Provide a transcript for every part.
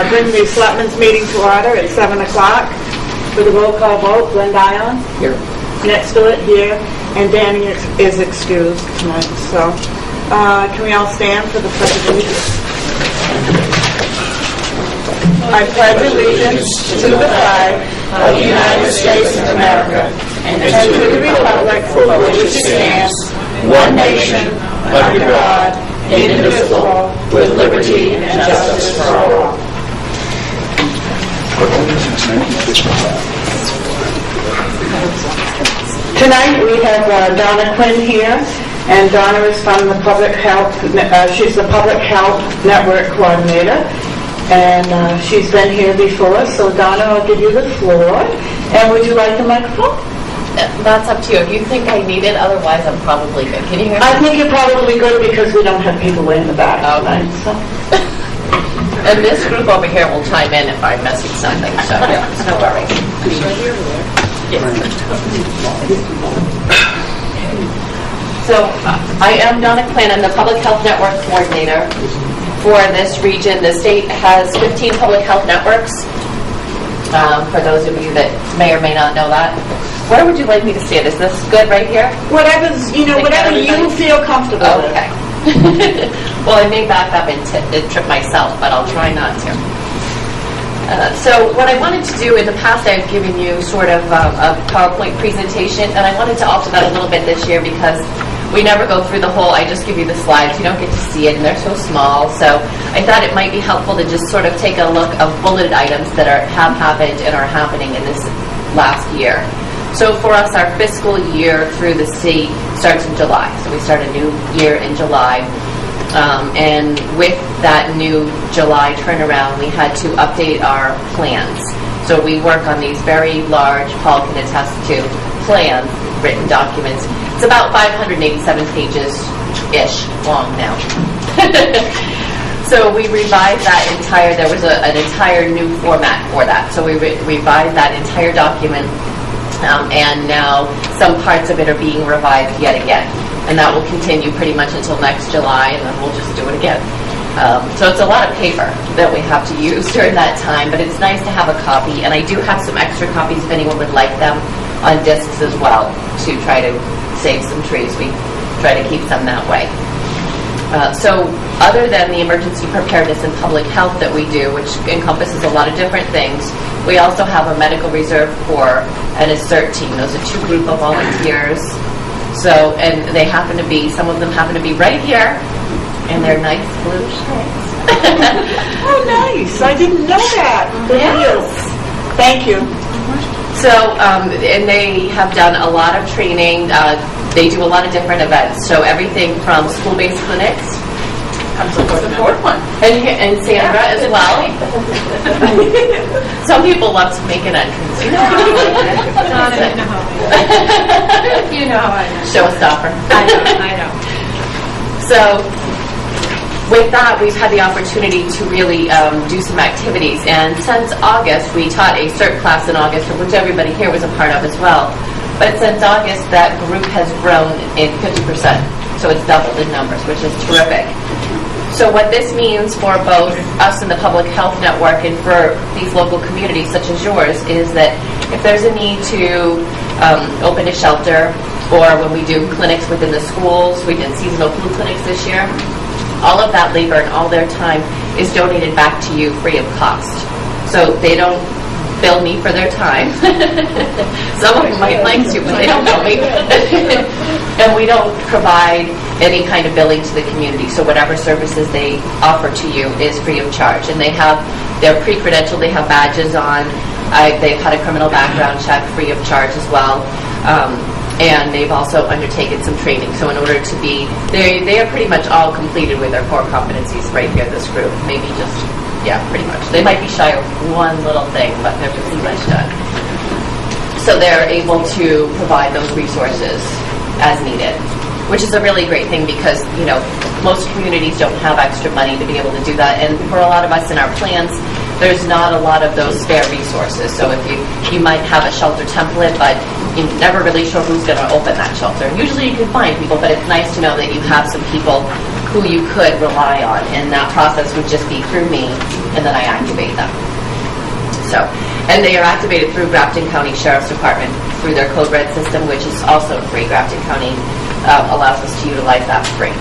Bring the Selectmen's meeting to order at 7 o'clock with a roll call vote. Glenn Dion? Here. Next to it, here. And Danny is excused tonight. So, can we all stand for the Pledge of Allegiance? I pledge allegiance to the flag of the United States of America and to the republic for which it stands, one nation, under God, indivisible, with liberty and justice for all. Tonight we have Donna Quinn here, and Donna is from the Public Health. She's the Public Health Network Coordinator, and she's been here before. So Donna, I'll give you the floor. And would you like the microphone? That's up to you. If you think I need it, otherwise I'm probably good. Can you hear me? I think you're probably good because we don't have people way in the back tonight. So. And this group over here will chime in if I'm missing something, so no worries. Yes. So I am Donna Quinn. I'm the Public Health Network Coordinator for this region. The state has 15 public health networks, for those of you that may or may not know that. Where would you like me to stand? Is this good right here? Whatever you feel comfortable with. Okay. Well, I may back up and trip myself, but I'll try not to. So what I wanted to do in the past, I've given you sort of a PowerPoint presentation, and I wanted to alter that a little bit this year because we never go through the whole, I just give you the slides, you don't get to see it, and they're so small. So I thought it might be helpful to just sort of take a look of bulleted items that have happened and are happening in this last year. So for us, our fiscal year through the state starts in July. So we start a new year in July. And with that new July turnaround, we had to update our plans. So we work on these very large, Paul can attest to, plans, written documents. It's about 587 pages-ish long now. So we revised that there was an entire new format for that. So we revised that entire document. And now some parts of it are being revised yet again. And that will continue pretty much until next July, and then we'll just do it again. So it's a lot of paper that we have to use during that time, but it's nice to have a copy. And I do have some extra copies if anyone would like them on discs as well to try to save some trees. We try to keep them that way. So other than the emergency preparedness and public health that we do, which encompasses a lot of different things, we also have a medical reserve corps and a CERT team. Those are two group of volunteers. So, and they happen to be, some of them happen to be right here in their nice blue shirts. Oh, nice. I didn't know that. Yes. Thank you. So, and they have done a lot of training. They do a lot of different events. So everything from school-based clinics. I'm support one. And Sandra as well. Some people love to make an entrance. You know how I know. Showstopper. I know. So with that, we've had the opportunity to really do some activities. And since August, we taught a CERT class in August, which everybody here was a part of as well. But since August, that group has grown in 50%. So it's doubled in numbers, which is terrific. So what this means for both us and the Public Health Network and for these local communities such as yours is that if there's a need to open a shelter, or when we do clinics within the schools, we did seasonal flu clinics this year, all of that labor and all their time is donated back to you free of cost. So they don't bill me for their time. Some of them might like to, but they don't bill me. And we don't provide any kind of billing to the community. So whatever services they offer to you is free of charge. And they're pre-credentialed, they have badges on. They've had a criminal background check free of charge as well. And they've also undertaken some training. So in order to be, they are pretty much all completed with their core competencies right here, this group. Maybe just, yeah, pretty much. They might be shy of one little thing, but they're pretty much done. So they're able to provide those resources as needed, which is a really great thing because, you know, most communities don't have extra money to be able to do that. And for a lot of us in our plans, there's not a lot of those spare resources. So if you might have a shelter template, but you're never really sure who's going to open that shelter. And usually you can find people, but it's nice to know that you have some people who you could rely on, and that process would just be through me, and then I activate them. So, and they are activated through Grafton County Sheriff's Department through their Code Red system, which is also free. Grafton County allows us to utilize that free.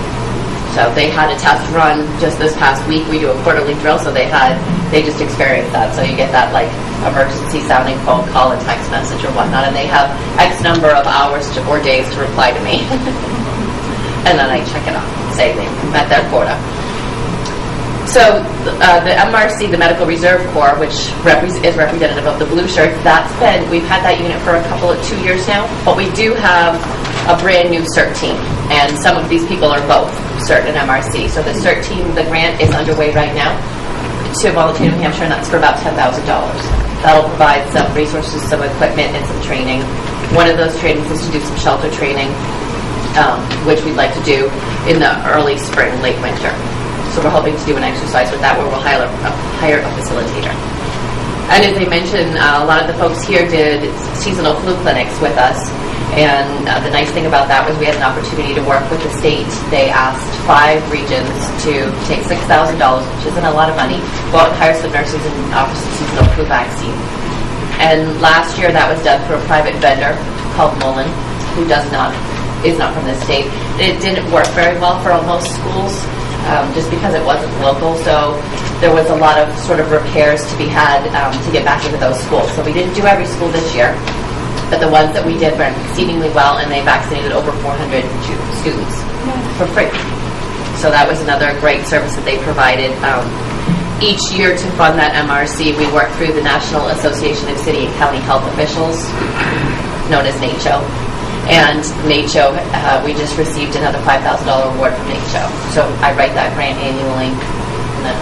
So they had a test run just this past week. We do a quarterly drill, so they just experienced that. So you get that like emergency sounding phone call and text message or whatnot, and they have X number of hours or days to reply to me. And then I check it off, say they met their quota. So the MRC, the Medical Reserve Corps, which is representative of the blue shirts, we've had that unit for 2 years now, but we do have a brand new CERT team, and some of these people are both CERT and MRC. So the CERT team, the grant is underway right now to volunteer in New Hampshire, and that's for about $10,000. That'll provide some resources, some equipment, and some training. One of those trainings is to do some shelter training, which we'd like to do in the early spring, late winter. So we're hoping to do an exercise with that where we'll hire a facilitator. And as I mentioned, a lot of the folks here did seasonal flu clinics with us. And the nice thing about that was we had an opportunity to work with the state. They asked 5 regions to take $6,000, which isn't a lot of money, go out and hire some nurses and offer some seasonal flu vaccine. And last year that was done through a private vendor called Mullen, who is not from the state. It didn't work very well for most schools. Just because it wasn't local, so there was a lot of sort of repairs to be had to get back into those schools. So we didn't do every school this year, but the ones that we did went exceedingly well, and they vaccinated over 400 students for free. So that was another great service that they provided. Each year to fund that MRC, we work through the National Association of City and County Health Officials, known as NACCHO. And NACCHO, we just received another $5,000 award from NACCHO. So I write that grant annually, and then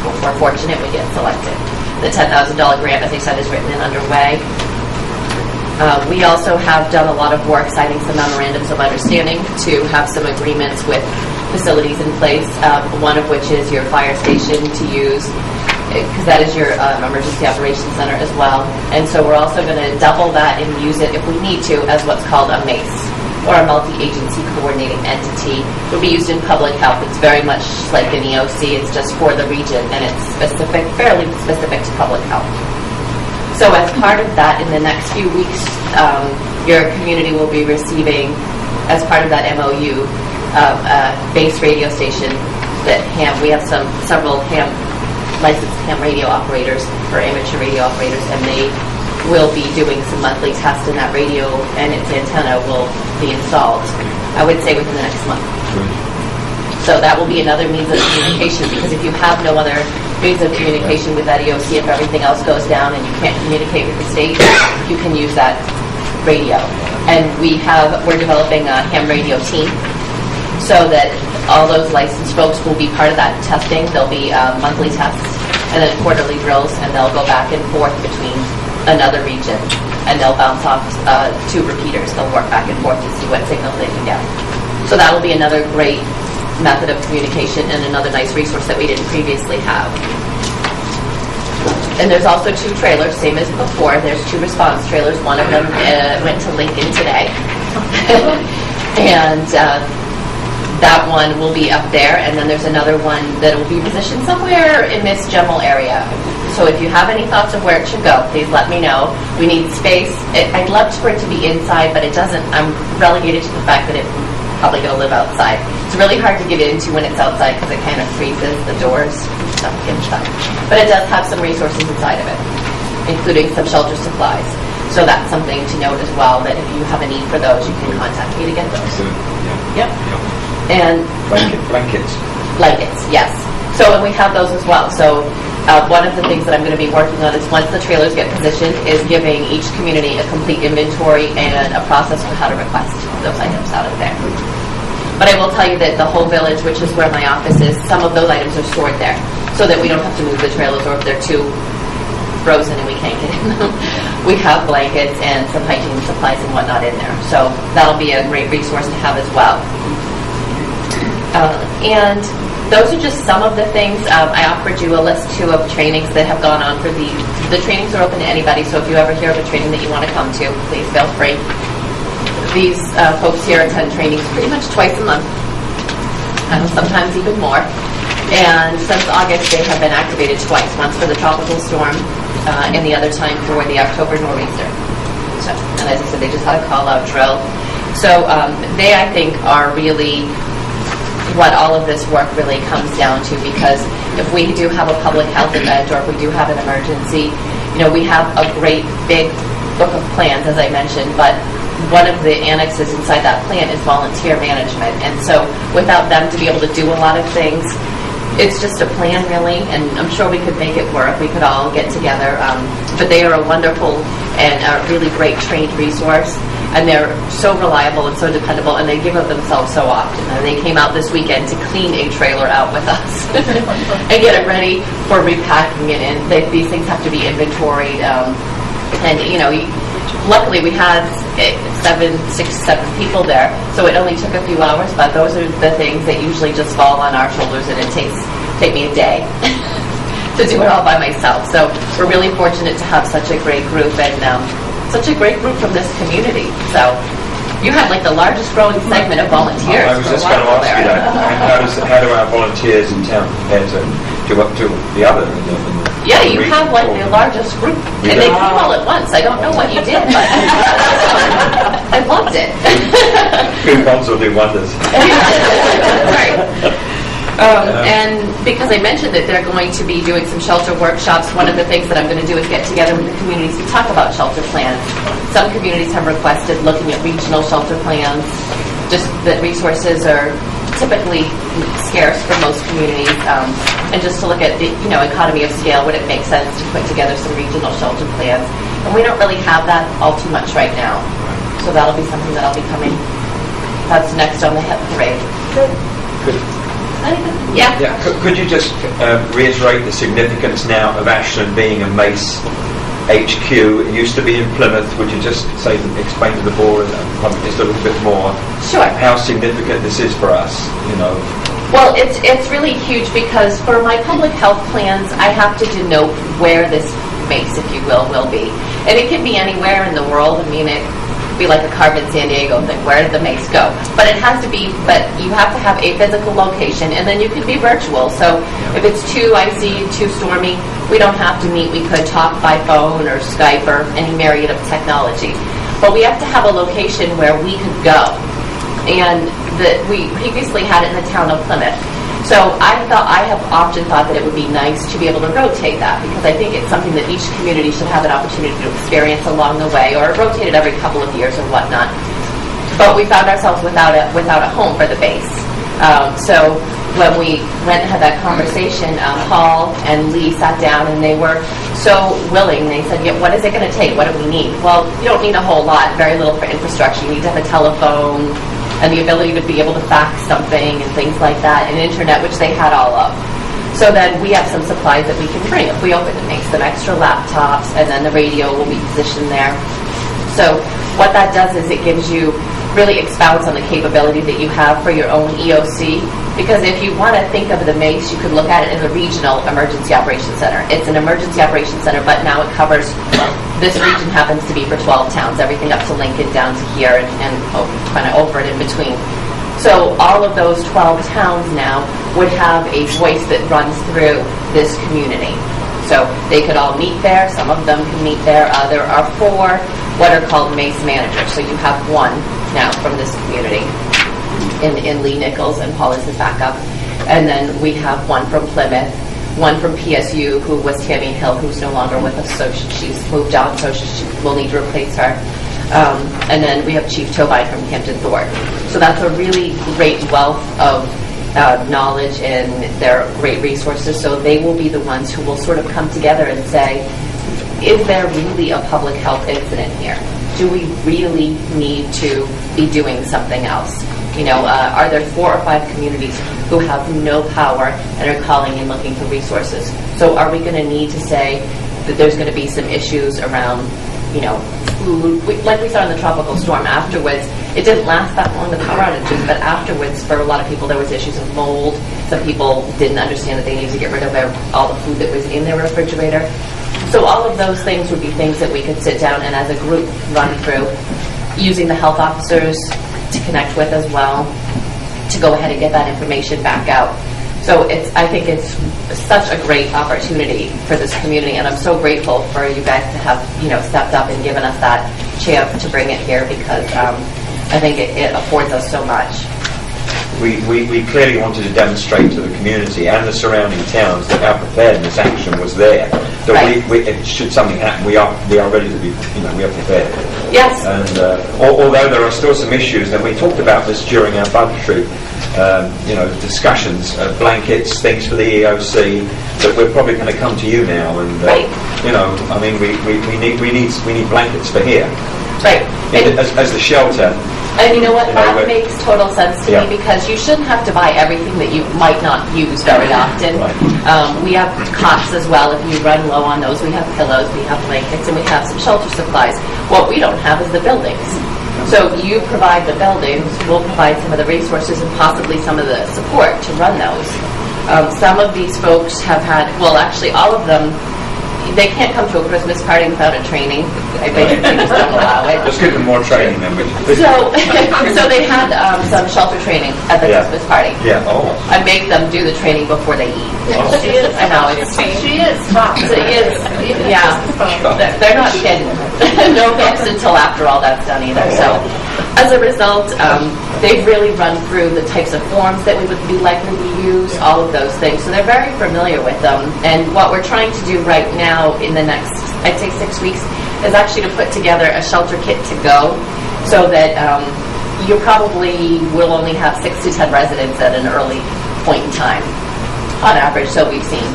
if we're fortunate, we get selected. The $10,000 grant, as I said, is written and underway. We also have done a lot of work signing some memorandums of understanding to have some agreements with facilities in place, one of which is your fire station to use, because that is your emergency operations center as well. And so we're also going to double that and use it if we need to as what's called a MACE, or a multi-agency coordinating entity. It will be used in public health. It's very much like an EOC. It's just for the region, and it's fairly specific to public health. So as part of that, in the next few weeks, your community will be receiving, as part of that MOU, a base radio station that we have several licensed ham radio operators, or amateur radio operators, and they will be doing some monthly tests, and that radio and its antenna will be installed, I would say, within the next month. So that will be another means of communication, because if you have no other means of communication with that EOC, if everything else goes down and you can't communicate with the state, you can use that radio. And we're developing a ham radio team, so that all those licensed folks will be part of that testing. There'll be monthly tests and then quarterly drills, and they'll go back and forth between another region, and they'll bounce off 2 repeaters. They'll work back and forth to see what signals they can get. So that will be another great method of communication and another nice resource that we didn't previously have. And there's also 2 trailers, same as before. There's 2 response trailers. One of them went to Lincoln today. And that one will be up there, and then there's another one that will be positioned somewhere in this general area. So if you have any thoughts of where it should go, please let me know. We need space. I'd love for it to be inside, but it doesn't. I'm relegated to the fact that it's probably going to live outside. It's really hard to get into when it's outside because it kind of freezes the doors and stuff. But it does have some resources inside of it, including some shelter supplies. So that's something to note as well, that if you have a need for those, you can contact me to get those. Yep. And blankets, yes. So, and we have those as well. So one of the things that I'm going to be working on is, once the trailers get positioned, is giving each community a complete inventory and a process for how to request those items out of there. But I will tell you that the whole village, which is where my office is, some of those items are stored there, so that we don't have to move the trailers, or if they're too frozen and we can't get in them. We have blankets and some hygiene supplies and whatnot in there. So that'll be a great resource to have as well. And those are just some of the things. I offered you a list too of trainings that have gone on for the trainings are open to anybody, so if you ever hear of a training that you want to come to, please feel free. These folks here attend trainings pretty much twice a month. sometimes even more. And since August, they have been activated twice, once for the tropical storm and the other time for the October nor'easter. So, and as I said, they just had a call-out drill. So they, I think, are really what all of this work really comes down to, because if we do have a public health event or if we do have an emergency, we have a great big book of plans, as I mentioned, but one of the annexes inside that plan is volunteer management. And so without them to be able to do a lot of things, it's just a plan, really, and I'm sure we could make it work. We could all get together. But they are a wonderful and a really great trained resource, and they're so reliable and so dependable, and they give of themselves so often. And they came out this weekend to clean a trailer out with us and get it ready for repacking it. And these things have to be inventoried. Luckily we had 6-7 people there, so it only took a few hours, but those are the things that usually just fall on our shoulders, and it take me a day to do it all by myself. So we're really fortunate to have such a great group, and such a great group from this community. So you had like the largest growing segment of volunteers. I was just going to ask you that. How do our volunteers in town compare to the other? Yeah, you have like the largest group, and they came all at once. I don't know what you did, but I loved it. Coupons will do wonders. Right. And because I mentioned that they're going to be doing some shelter workshops, one of the things that I'm going to do is get together with the communities to talk about shelter plans. Some communities have requested looking at regional shelter plans, just that resources are typically scarce for most communities, and just to look at the economy of scale, would it make sense to put together some regional shelter plans? And we don't really have that all too much right now, so that'll be something that'll be coming. That's next on the HIP parade. Good. Yeah. Could you just reiterate the significance now of Ashland being a MACE HQ? It used to be in Plymouth. Would you just explain to the board just a little bit more? Sure. How significant this is for us, Well, it's really huge, because for my public health plans, I have to denote where this MACE, if you will be. And it can be anywhere in the world. I mean, it could be like a Carmen San Diego thing. Where did the MACE go? But it has to be, but you have to have a physical location, and then you can be virtual. So if it's too icy, too stormy, we don't have to meet. We could talk by phone or Skype or any myriad of technology. But we have to have a location where we could go. And we previously had it in the town of Plymouth. So I have often thought that it would be nice to be able to rotate that, because I think it's something that each community should have an opportunity to experience along the way, or rotate it every couple of years or whatnot. But we found ourselves without a home for the base. So when we went and had that conversation, Paul and Lee sat down, and they were so willing. They said, what is it going to take? What do we need? Well, you don't need a whole lot, very little for infrastructure. You need to have a telephone and the ability to be able to fax something and things like that, and internet, which they had all of. So then we have some supplies that we can bring. If we open it, make some extra laptops, and then the radio will be positioned there. So what that does is it gives you, really expounds on the capability that you have for your own EOC, because if you want to think of the MACE, you could look at it as a regional emergency operations center. It's an emergency operations center, but now it covers, this region happens to be for 12 towns, everything up to Lincoln down to here, and kind of over it in between. So all of those 12 towns now would have a voice that runs through this community. So they could all meet there. Some of them can meet there. There are 4 what are called MACE managers. So you have one now from this community in Lee Nichols, and Paul is his backup. And then we have one from Plymouth, one from PSU, who was Tammy Hill, who's no longer with us, so she's moved on, so she will need to replace her. And then we have Chief Tobine from Hampton Thorpe. So that's a really great wealth of knowledge, and they're great resources. So they will be the ones who will sort of come together and say, is there really a public health incident here? Do we really need to be doing something else? Are there 4 or 5 communities who have no power and are calling and looking for resources? So are we going to need to say that there's going to be some issues around, food? Like we saw in the tropical storm afterwards, it didn't last that long, the power outages, but afterwards, for a lot of people, there was issues of mold. Some people didn't understand that they needed to get rid of all the food that was in their refrigerator. So all of those things would be things that we could sit down and as a group run through, using the health officers to connect with as well. to go ahead and get that information back out. So I think it's such a great opportunity for this community, and I'm so grateful for you guys to have, stepped up and given us that chance to bring it here, because I think it affords us so much. We clearly wanted to demonstrate to the community and the surrounding towns that our preparedness action was there. That Right. should something happen, we are ready to be, we are prepared. Yes. And although there are still some issues, and we talked about this during our budgetary, discussions, blankets, things for the EOC, that we're probably going to come to you now, and Right. we need blankets for here. Right. As the shelter. And you know what? That but- makes total sense to Yeah. me, because you shouldn't have to buy everything that you might not use very often. Right. We have cots as well. If you run low on those, we have pillows, we have blankets, and we have some shelter supplies. What we don't have is the buildings. So you provide the buildings, we'll provide some of the resources and possibly some of the support to run those. Some of these folks have had, well, actually all of them, they can't come to a Christmas party without a training. I bet they just don't allow it. Just give them more training then. So they had some shelter training at the Yeah. Christmas party. Yeah, oh. I make them do the training before they eat. She is. I know, it's, She is tough. yeah, they're not kidding. No hips until after all that's done either. So as a result, they've really run through the types of forms that we would be likely to use, all of those things. So they're very familiar with them. And what we're trying to do right now in the next, I'd say 6 weeks, is actually to put together a shelter kit to go, so that you probably will only have 6 to 10 residents at an early point in time, on average. So we've seen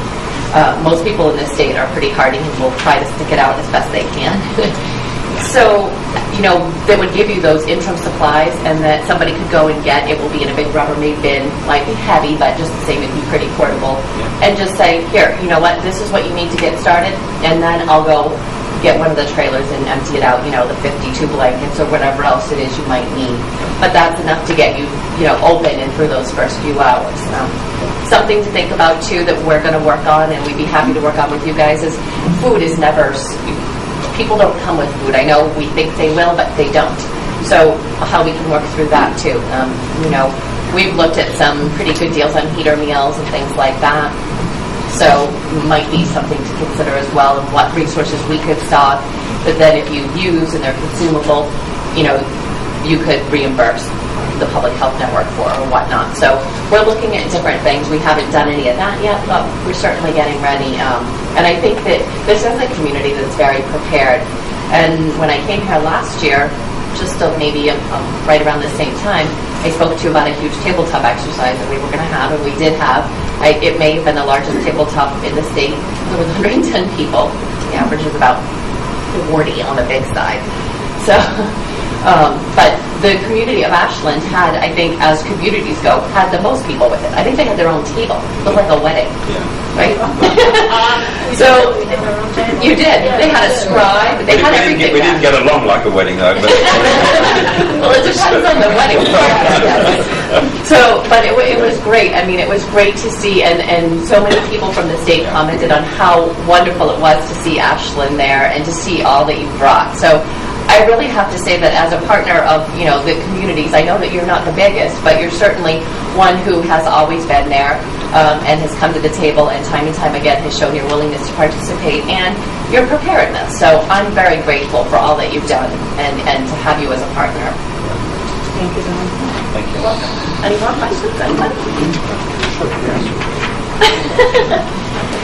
most people in this state are pretty hardy and will try to stick it out as best they can. So, they would give you those interim supplies, and that somebody could go and get. It will be in a big Rubbermaid bin, might be heavy, but just the same, it'd be pretty portable. Yeah. And just say, here, you know what, this is what you need to get started, and then I'll go get one of the trailers and empty it out, the 52 blankets or whatever else it is you might need. But that's enough to get you, open and through those first few hours. Something to think about, too, that we're going to work on, and we'd be happy to work on with you guys, is food is never... People don't come with food. I know we think they will, but they don't. So how we can work through that, too. We've looked at some pretty good deals on heater meals and things like that. So might be something to consider as well, of what resources we could stock. But then if you use and they're consumable, you could reimburse the public health network for or whatnot. So we're looking at different things. We haven't done any of that yet, but we're certainly getting ready. And I think that this is a community that's very prepared. And when I came here last year, just maybe right around the same time, I spoke to you about a huge tabletop exercise that we were going to have, and we did have. It may have been the largest tabletop in the state. There was 110 people. The average is about 40 on the big side. So, but the community of Ashland had, I think, as communities go, had the most people with it. I think they had their own table. It looked like a wedding. Yeah. Right? So, you did. They had a scribe. They had everything. We didn't get along like a wedding, though. But well, it depends on the wedding. So, but it was great. I mean, it was great to see, and so many people from the state commented on how wonderful it was to see Ashland there and to see all that you brought. So, I really have to say that as a partner of, the communities, I know that you're not the biggest, but you're certainly one who has always been there and has come to the table and time again has shown your willingness to participate and your preparedness. So I'm very grateful for all that you've done and to have you as a partner. Thank you, Dawn. thank you. Any more questions?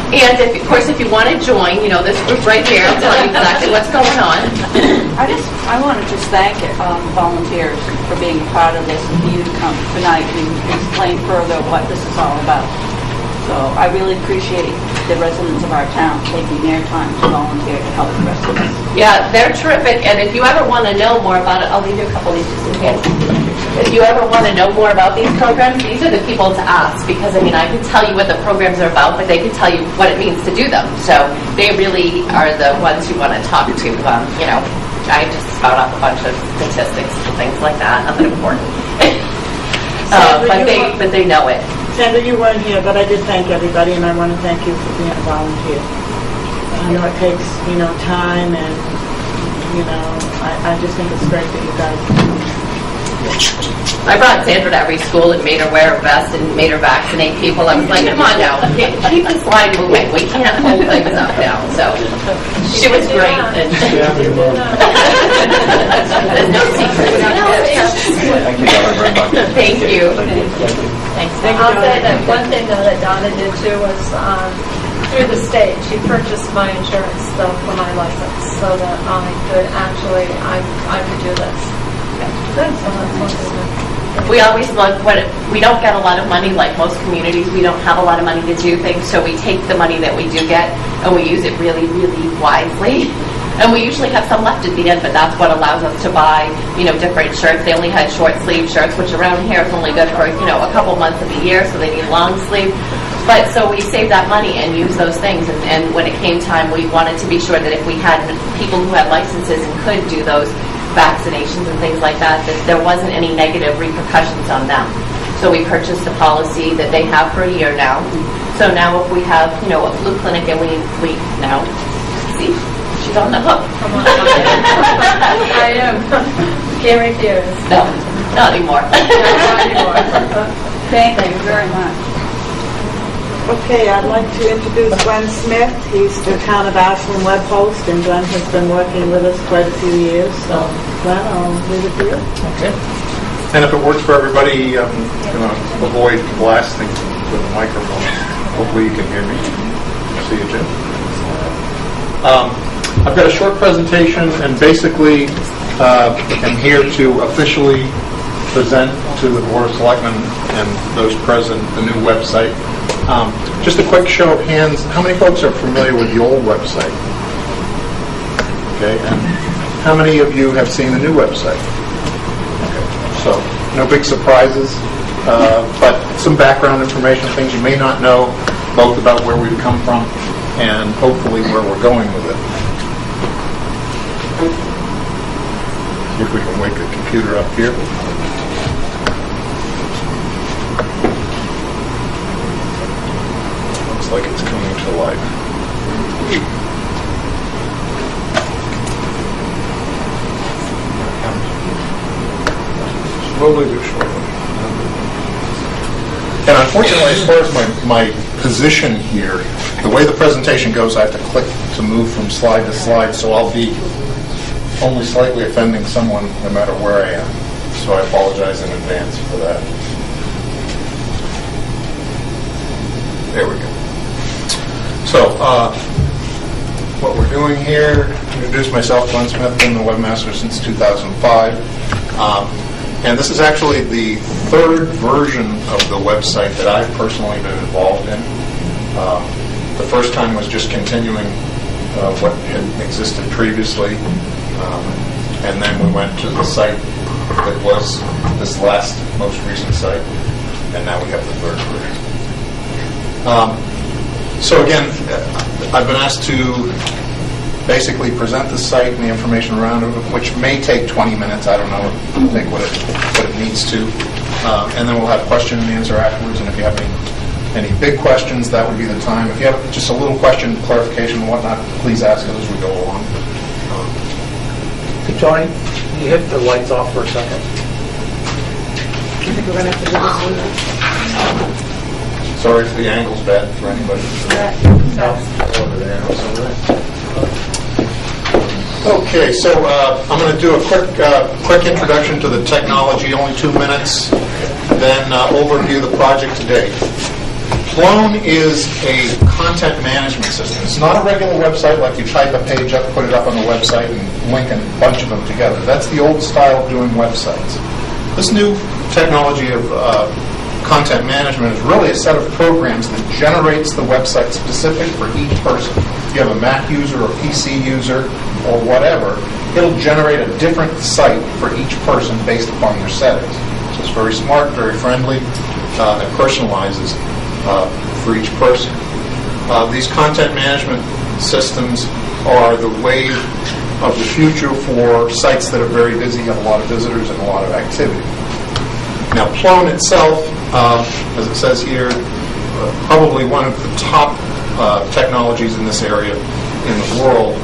And of course, if you want to join, this group right here, I'll tell you exactly what's going on. I want to just thank volunteers for being part of this, and for you to come tonight and explain further what this is all about. So I really appreciate the residents of our town taking their time to volunteer to help the rest of us. Yeah, they're terrific. And if you ever want to know more about it, I'll leave you a couple of these just in case. If you ever want to know more about these programs, these are the people to ask, because I can tell you what the programs are about, but they can tell you what it means to do them. So they really are the ones you want to talk to. I just spout off a bunch of statistics and things like that, nothing important. But they know it. Sandra, you weren't here, but I did thank everybody, and I want to thank you for being a volunteer. I know it takes, time, and, I just think it's great that you guys I brought Sandra to every school and made her wear a vest and made her vaccinate people. I was like, come on now, keep this line moving. We can't hold things up now. So she was great. And there's no secret. Thank you, Donna, very much. Thank you. Thanks. I'll say that one thing though that Donna did too was through the state, she purchased my insurance stuff for my license so that I could actually, I could do this. Good. So that's one thing. We always look we don't get a lot of money like most communities. We don't have a lot of money to do things, so we take the money that we do get and we use it really, really wisely. And we usually have some left at the end, but that's what allows us to buy, different shirts. They only had short sleeve shirts, which around here is only good for, a couple months of the year, so they need long sleeve. But so we saved that money and used those things. And when it came time, we wanted to be sure that if we had people who had licenses and could do those vaccinations and things like that, that there wasn't any negative repercussions on them. So we purchased a policy that they have for a year now. So now if we have, a flu clinic and we now, see, she's on the hook. Come on. I am. Can't refuse. No, not anymore. Not anymore. Thank you very much. Okay, I'd like to introduce Glenn Smith. He's the Town of Ashland web host, and Glenn has been working with us quite a few years. So, Glenn, I'll leave it to you. Okay. And if it works for everybody, I'm going to avoid blasting with the microphone. Hopefully you can hear me. See you, Jim. I've got a short presentation, and basically I'm here to officially present to the Board of Selectmen and those present the new website. Just a quick show of hands. How many folks are familiar with the old website? Okay, and how many of you have seen the new website? Okay, so no big surprises, but some background information, things you may not know, both about where we've come from and hopefully where we're going with it. See if we can wake the computer up here. Like it's coming to life. Slowly but surely. And unfortunately, as far as my position here, the way the presentation goes, I have to click to move from slide to slide, so I'll be only slightly offending someone no matter where I am. So I apologize in advance for that. There we go. So, what we're doing here, introduce myself, Glenn Smith, been the webmaster since 2005. And this is actually the third version of the website that I've personally been involved in. The first time was just continuing what had existed previously. And then we went to the site that was this most recent site. And now we have the third version. So again, I've been asked to basically present the site and the information around it, which may take 20 minutes. I don't know. It'll take what it needs to. And then we'll have question and answer afterwards. And if you have any big questions, that would be the time. If you have just a little question, clarification, and whatnot, please ask it as we go along. Tony, can you hit the lights off for a second? I think we're going to have to do this one. Sorry if the angle's bad for anybody. Okay, so I'm going to do a quick introduction to the technology, only 2 minutes, then overview the project today. Plone is a content management system. It's not a regular website like you type a page up, put it up on the website, and link a bunch of them together. That's the old style of doing websites. This new technology of content management is really a set of programs that generates the website specific for each person. If you have a Mac user or PC user or whatever, it'll generate a different site for each person based upon their settings. So it's very smart, very friendly, and personalizes for each person. These content management systems are the wave of the future for sites that are very busy, have a lot of visitors and a lot of activity. Now, Plone itself, as it says here, probably one of the top technologies in this area in the world.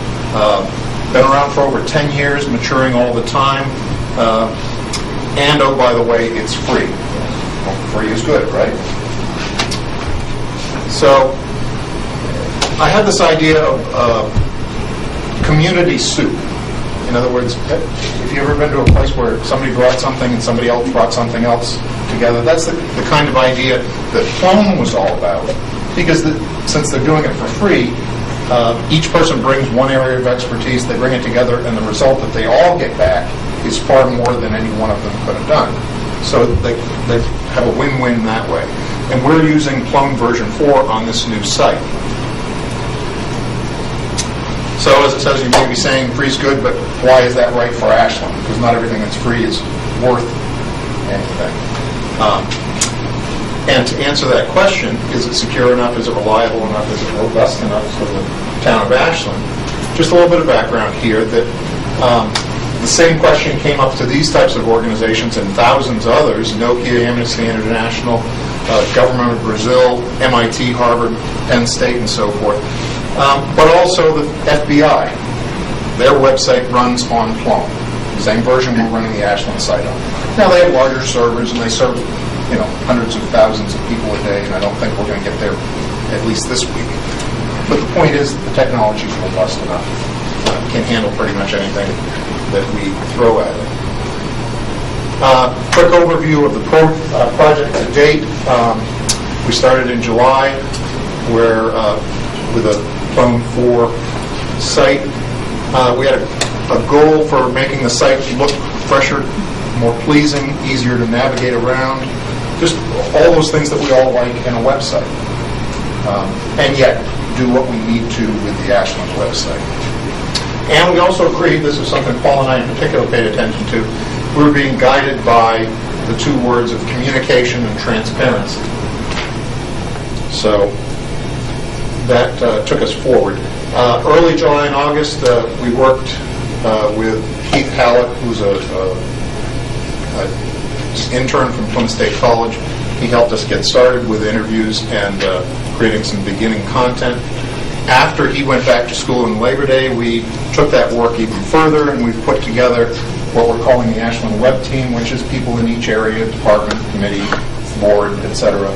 Been around for over 10 years, maturing all the time. And, oh, by the way, it's free. Well, free is good, right? So I had this idea of community soup. In other words, if you've ever been to a place where somebody brought something and somebody else brought something else together, that's the kind of idea that Plone was all about. Because since they're doing it for free, each person brings one area of expertise, they bring it together, and the result that they all get back is far more than any one of them could have done. So they have a win-win that way. And we're using Plone version 4 on this new site. So as it says, you may be saying free is good, but why is that right for Ashland? Because not everything that's free is worth anything. And to answer that question, is it secure enough? Is it reliable enough? Is it robust enough for the town of Ashland? Just a little bit of background here that the same question came up to these types of organizations and thousands of others, Nokia, Amnesty International, Government of Brazil, MIT, Harvard, Penn State, and so forth. But also the FBI. Their website runs on Plone. The same version we're running the Ashland site on. Now they have larger servers and they serve hundreds of thousands of people a day, and I don't think we're going to get there at least this week. But the point is the technology is robust enough. Can handle pretty much anything that we throw at it. Quick overview of the project to date. We started in July where with a Plone 4 site. We had a goal for making the site look fresher, more pleasing, easier to navigate around. Just all those things that we all like in a website. And yet, do what we need to with the Ashland website. And we also agreed, this is something Paul and I in particular paid attention to, we were being guided by the two words of communication and transparency. So that took us forward. Early July and August, we worked with Keith Hallett, who's an intern from Plymouth State College. He helped us get started with interviews and creating some beginning content. After he went back to school in Labor Day, we took that work even further, and we've put together what we're calling the Ashland Web Team, which is people in each area, department, committee, board, etc.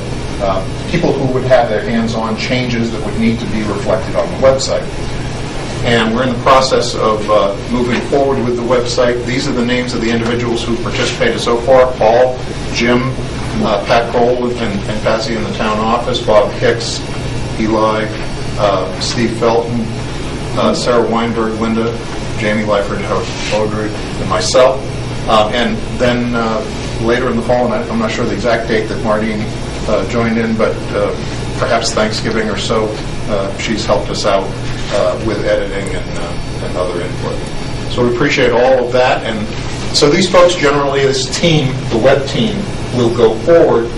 People who would have their hands on changes that would need to be reflected on the website. And we're in the process of moving forward with the website. These are the names of the individuals who participated so far: Paul, Jim, Pat Cole, and Patsy in the town office, Bob Hicks, Eli, Steve Felton, Sarah Weinberg, Linda, Jamie Lyford, Audrey, and myself. And then later in the fall, and I'm not sure the exact date that Mardine joined in, but perhaps Thanksgiving or so, she's helped us out with editing and other input. So we appreciate all of that. And so these folks generally, this team, the web team, will go forward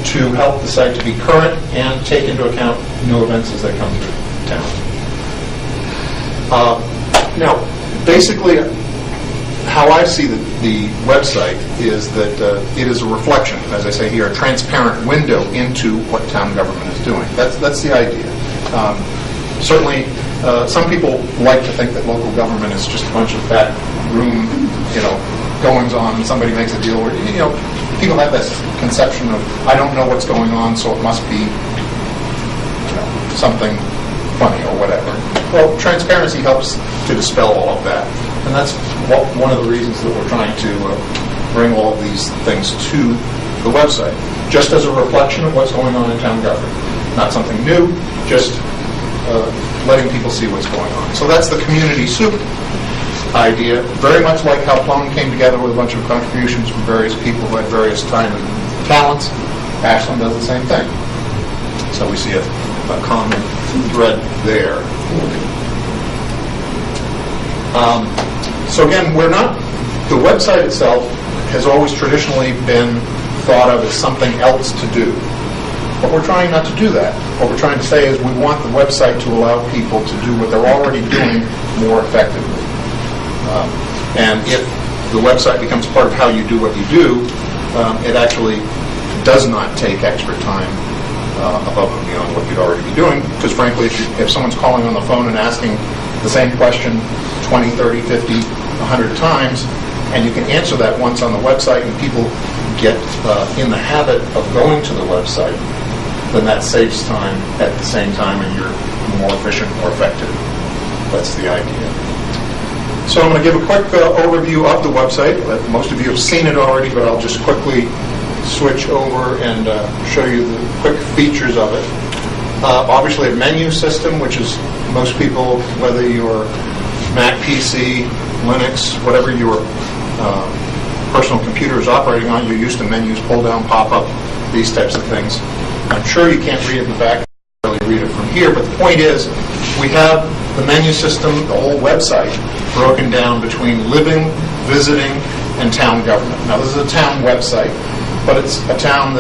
to help the site to be current and take into account new events as they come through town. Now, basically, how I see the website is that it is a reflection, as I say here, a transparent window into what town government is doing. That's the idea. Certainly, some people like to think that local government is just a bunch of back room, goings on, and somebody makes a deal where, people have this conception of, I don't know what's going on, so it must be, something funny or whatever. Well, transparency helps to dispel all of that. And that's one of the reasons that we're trying to bring all of these things to the website, just as a reflection of what's going on in town government. Not something new, just letting people see what's going on. So that's the community soup idea, very much like how Plone came together with a bunch of contributions from various people who had various time and talents. Ashland does the same thing. So we see a common thread there. So again, the website itself has always traditionally been thought of as something else to do. But we're trying not to do that. What we're trying to say is we want the website to allow people to do what they're already doing more effectively. And if the website becomes part of how you do what you do, it actually does not take extra time above and beyond what you'd already be doing. Because frankly, if someone's calling on the phone and asking the same question 20, 30, 50, 100 times, And you can answer that once on the website, and people get in the habit of going to the website, then that saves time at the same time, and you're more efficient, more effective. That's the idea. So I'm going to give a quick overview of the website. Most of you have seen it already, but I'll just quickly switch over and show you the quick features of it. Obviously, a menu system, which is most people, whether you're Mac, PC, Linux, whatever your personal computer is operating on, you're used to menus, pull down, pop up, these types of things. I'm sure you can't read it in the back, really read it from here, but the point is, we have the menu system, the whole website, broken down between living, visiting, and town government. Now, this is a town website, but it's a town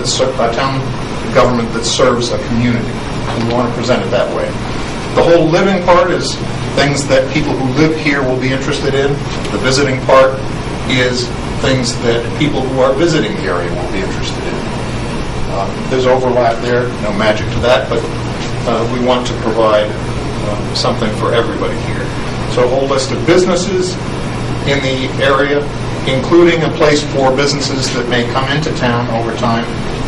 government that serves a community. We want to present it that way. The whole living part is things that people who live here will be interested in. The visiting part is things that people who are visiting the area will be interested in. There's overlap there, no magic to that, but we want to provide something for everybody here. So a whole list of businesses in the area, including a place for businesses that may come into town over time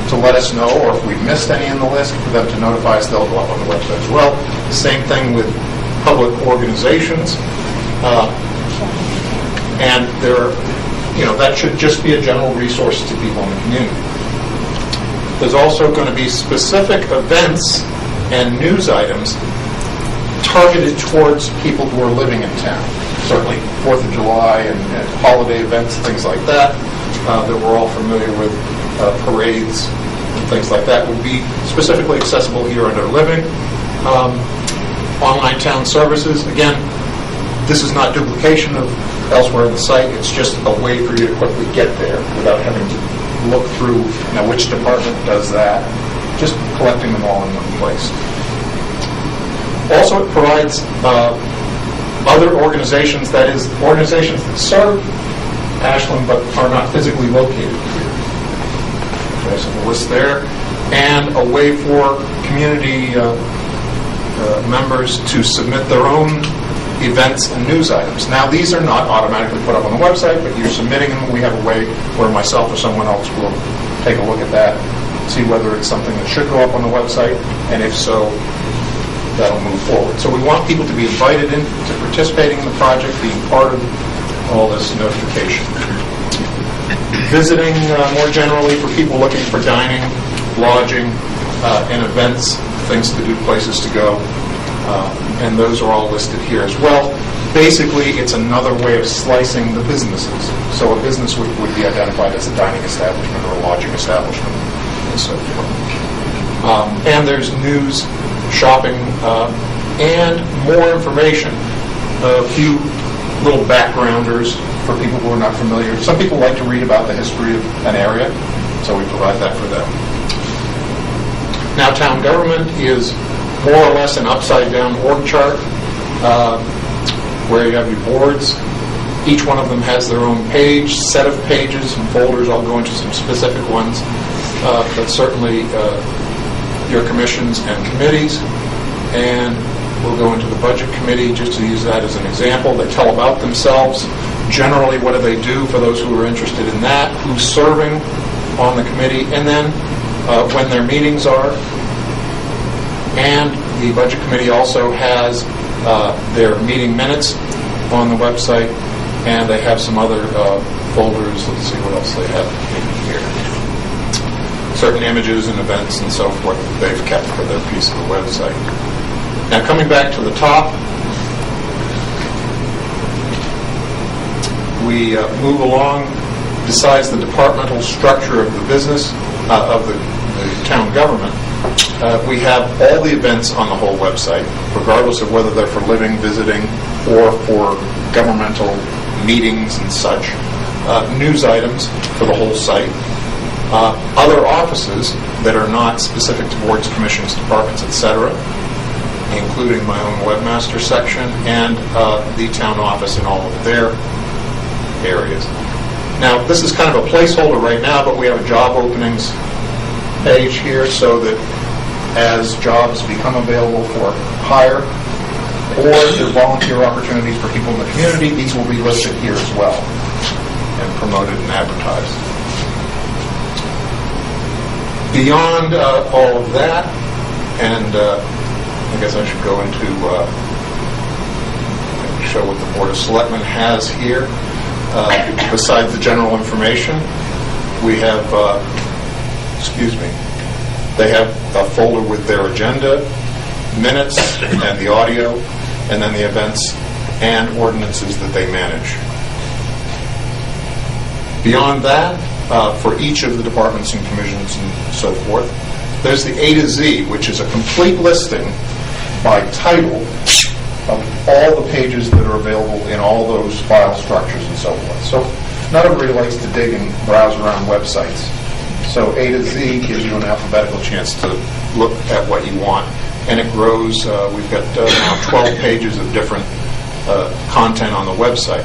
to let us know, or if we missed any in the list, for them to notify us, they'll go up on the website as well. Same thing with public organizations. And that should just be a general resource to people in the community. There's also going to be specific events and news items targeted towards people who are living in town. Certainly 4th of July and holiday events, things like that we're all familiar with, parades and things like that would be specifically accessible here under living. Online town services, again, this is not duplication of elsewhere on the site, it's just a way for you to quickly get there without having to look through, which department does that, just collecting them all in one place. Also, it provides other organizations, that is, organizations that serve Ashland but are not physically located here. Okay, so the list there, and a way for community members to submit their own events and news items. Now, these are not automatically put up on the website, but you're submitting them. We have a way where myself or someone else will take a look at that, see whether it's something that should go up on the website, and if so, that'll move forward. So we want people to be invited into participating in the project, being part of all this notification. Visiting more generally for people looking for dining, lodging, and events, things to do, places to go. And those are all listed here as well. Basically, it's another way of slicing the businesses. So a business would be identified as a dining establishment or a lodging establishment, and so forth. And there's news, shopping, and more information. A few little backgrounders for people who are not familiar. Some people like to read about the history of an area, so we provide that for them. Now, town government is more or less an upside-down org chart where you have your boards. Each one of them has their own page, set of pages and folders. I'll go into some specific ones, but certainly your commissions and committees. And we'll go into the budget committee just to use that as an example. They tell about themselves. Generally, what do they do for those who are interested in that, who's serving on the committee, and then when their meetings are. And the Budget Committee also has their meeting minutes on the website, and they have some other folders. Let's see what else they have in here. Certain images and events and so forth that they've kept for their piece of the website. Now, coming back to the top, we move along. Besides the departmental structure of the business, of the town government, we have all the events on the whole website, regardless of whether they're for living, visiting, or for governmental meetings and such. News items for the whole site. Other offices that are not specific to boards, commissions, departments, etc., including my own webmaster section and the town office in all of their areas. Now, this is kind of a placeholder right now, but we have a job openings page here so that as jobs become available for hire or there are volunteer opportunities for people in the community, these will be listed here as well. and promoted and advertised. Beyond all of that, and I guess I should go into show what the Board of Selectmen has here. Besides the general information, we have, they have a folder with their agenda, minutes, and the audio, and then the events and ordinances that they manage. Beyond that, for each of the departments and commissions and so forth, there's the A to Z, which is a complete listing by title of all the pages that are available in all those file structures and so forth. So not everybody likes to dig and browse around websites. So A to Z gives you an alphabetical chance to look at what you want, and it grows. We've got now 12 pages of different content on the website.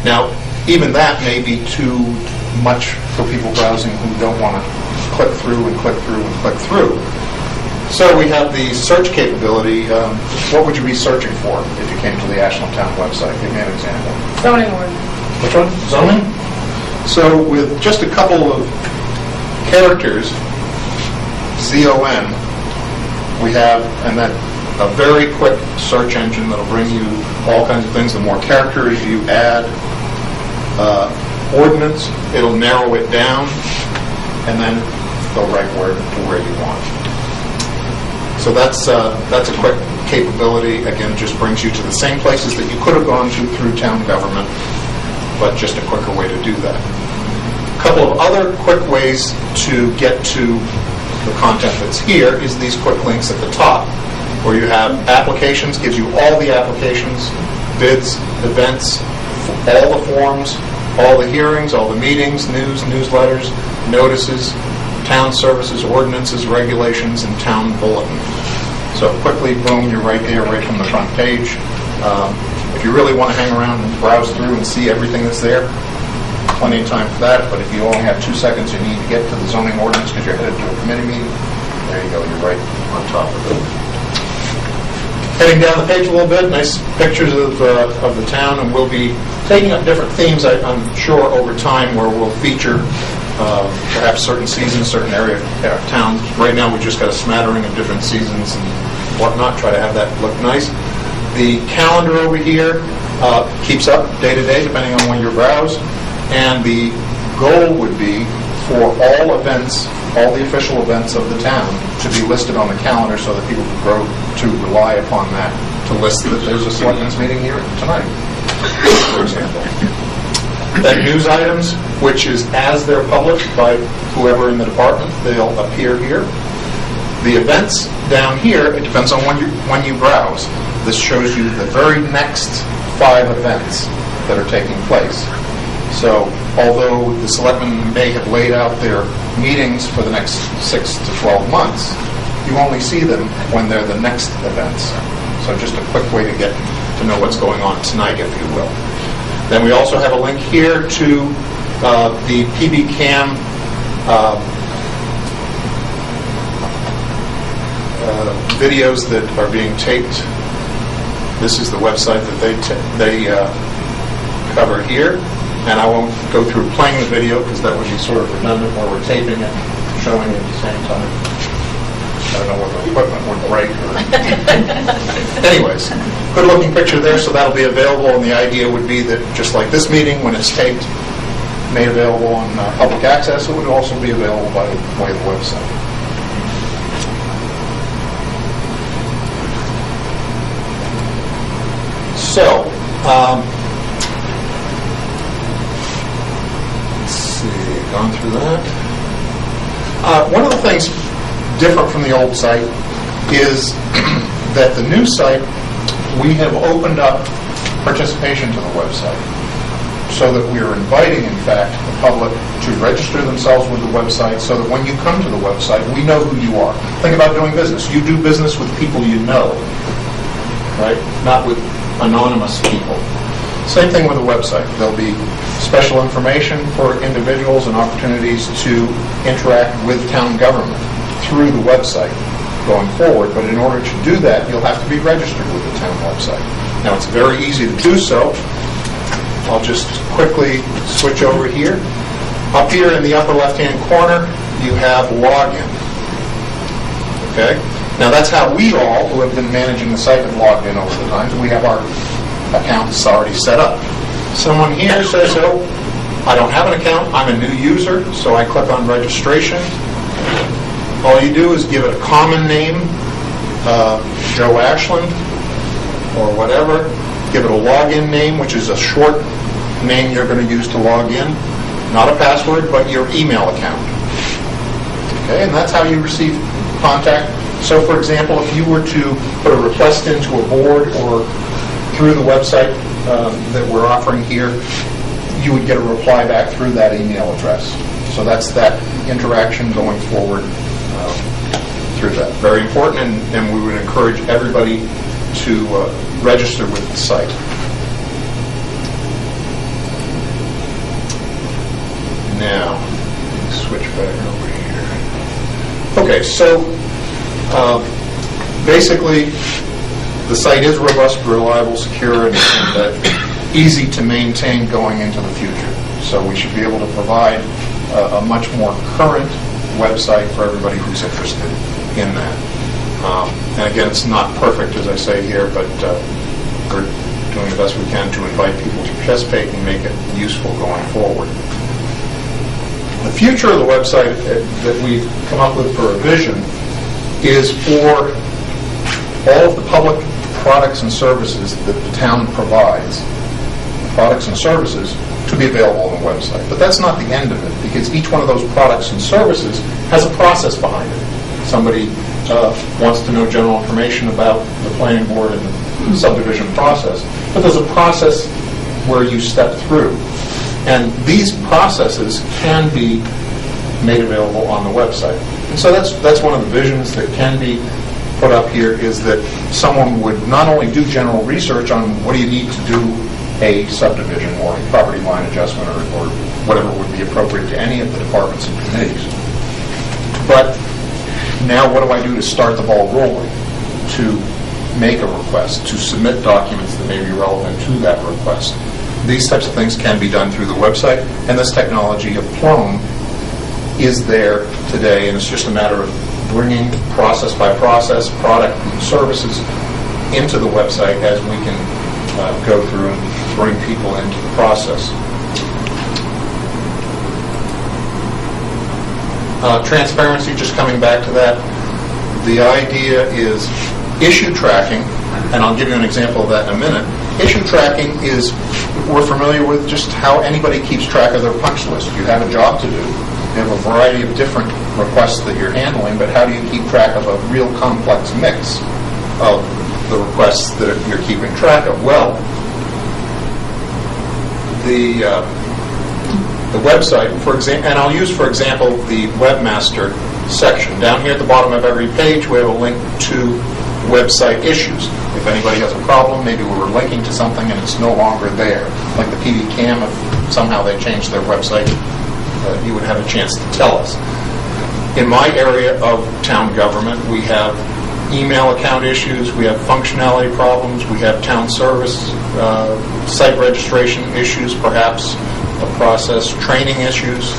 Now, even that may be too much for people browsing who don't want to click through and click through and click through. So we have the search capability. What would you be searching for if you came to the Ashland Town website? Give me an example. Zoning ordinance. Which one? Zoning? So with just a couple of characters, ZON, we have, and then a very quick search engine that'll bring you all kinds of things. The more characters you add, ordinance, it'll narrow it down, and then go right where you want. So that's a quick capability. Again, it just brings you to the same places that you could have gone to through town government, but just a quicker way to do that. A couple of other quick ways to get to the content that's here is these quick links at the top, where you have applications, gives you all the applications, bids, events, all the forms, all the hearings, all the meetings, news, newsletters, notices, town services, ordinances, regulations, and town bulletin. So quickly, boom, you're right there, right from the front page. If you really want to hang around and browse through and see everything that's there, plenty of time for that. But if you only have 2 seconds, you need to get to the zoning ordinance because you're headed to a committee meeting, there you go, you're right on top of it. Heading down the page a little bit, nice pictures of the town, and we'll be taking up different themes, I'm sure, over time, where we'll feature perhaps certain seasons, certain area of town. Right now, we've just got a smattering of different seasons and whatnot, try to have that look nice. The calendar over here keeps up day to day, depending on when you browse, and the goal would be for all events, all the official events of the town, to be listed on the calendar so that people can grow to rely upon that to list that there's a selectmen's meeting here tonight, for example. Then news items, which is as they're published by whoever in the department, they'll appear here. The events down here, it depends on when you browse. This shows you the very next 5 events that are taking place. So although the selectmen may have laid out their meetings for the next 6 to 12 months, you only see them when they're the next events. So just a quick way to get to know what's going on tonight, if you will. Then we also have a link here to the PBCAM videos that are being taped. This is the website that they cover here. And I won't go through playing the video because that would be sort of redundant where we're taping it, showing it at the same time. I don't know what the equipment would break. Anyways, good looking picture there, so that'll be available, and the idea would be that just like this meeting, when it's taped, made available on public access, it would also be available by way of the website. So, gone through that. One of the things different from the old site is that the new site, we have opened up participation to the website so that we are inviting, in fact, the public to register themselves with the website so that when you come to the website, we know who you are. Think about doing business. You do business with people you know, right? Not with anonymous people. Same thing with the website. There'll be special information for individuals and opportunities to interact with town government through the website going forward. But in order to do that, you'll have to be registered with the town website. Now, it's very easy to do so. I'll just quickly switch over here. Up here in the upper left-hand corner, you have login. Okay? Now that's how we all, who have been managing the site, have logged in over the times. We have our accounts already set up. Someone here says, oh, I don't have an account, I'm a new user, so I click on registration. All you do is give it a common name, Joe Ashland, or whatever. Give it a login name, which is a short name you're going to use to log in. Not a password, but your email account. Okay, and that's how you receive contact. So, for example, if you were to put a request into a board or through the website that we're offering here, you would get a reply back through that email address. So that's that interaction going forward through that. Very important, and we would encourage everybody to register with the site. Now, switch back over here. Okay, so basically, the site is robust, reliable, secure, and easy to maintain going into the future. So we should be able to provide a much more current website for everybody who's interested in that. And again, it's not perfect, as I say here, but we're doing the best we can to invite people to participate and make it useful going forward. The future of the website that we've come up with for a vision is for all of the public products and services that the town provides, products and services, to be available on the website. But that's not the end of it, because each one of those products and services has a process behind it. Somebody wants to know general information about the planning board and the subdivision process, but there's a process where you step through. And these processes can be made available on the website. And so that's one of the visions that can be put up here, is that someone would not only do general research on what do you need to do a subdivision or a property line adjustment or whatever would be appropriate to any of the departments and committees, but now what do I do to start the ball rolling, to make a request, to submit documents that may be relevant to that request. These types of things can be done through the website, and this technology of Plone is there today, and it's just a matter of bringing process by process, product and services into the website as we can go through and bring people into the process. Transparency, just coming back to that, the idea is issue tracking, and I'll give you an example of that in a minute. Issue tracking is, we're familiar with just how anybody keeps track of their punch list. You have a job to do. You have a variety of different requests that you're handling, but how do you keep track of a real complex mix of the requests that you're keeping track of? Well, the website, for example, and I'll use, for example, the webmaster section. Down here at the bottom of every page, we have a link to website issues. If anybody has a problem, maybe we were linking to something and it's no longer there. Like the PD Cam, if somehow they changed their website, you would have a chance to tell us. In my area of town government, we have email account issues, we have functionality problems, we have town service, site registration issues, perhaps a process, training issues,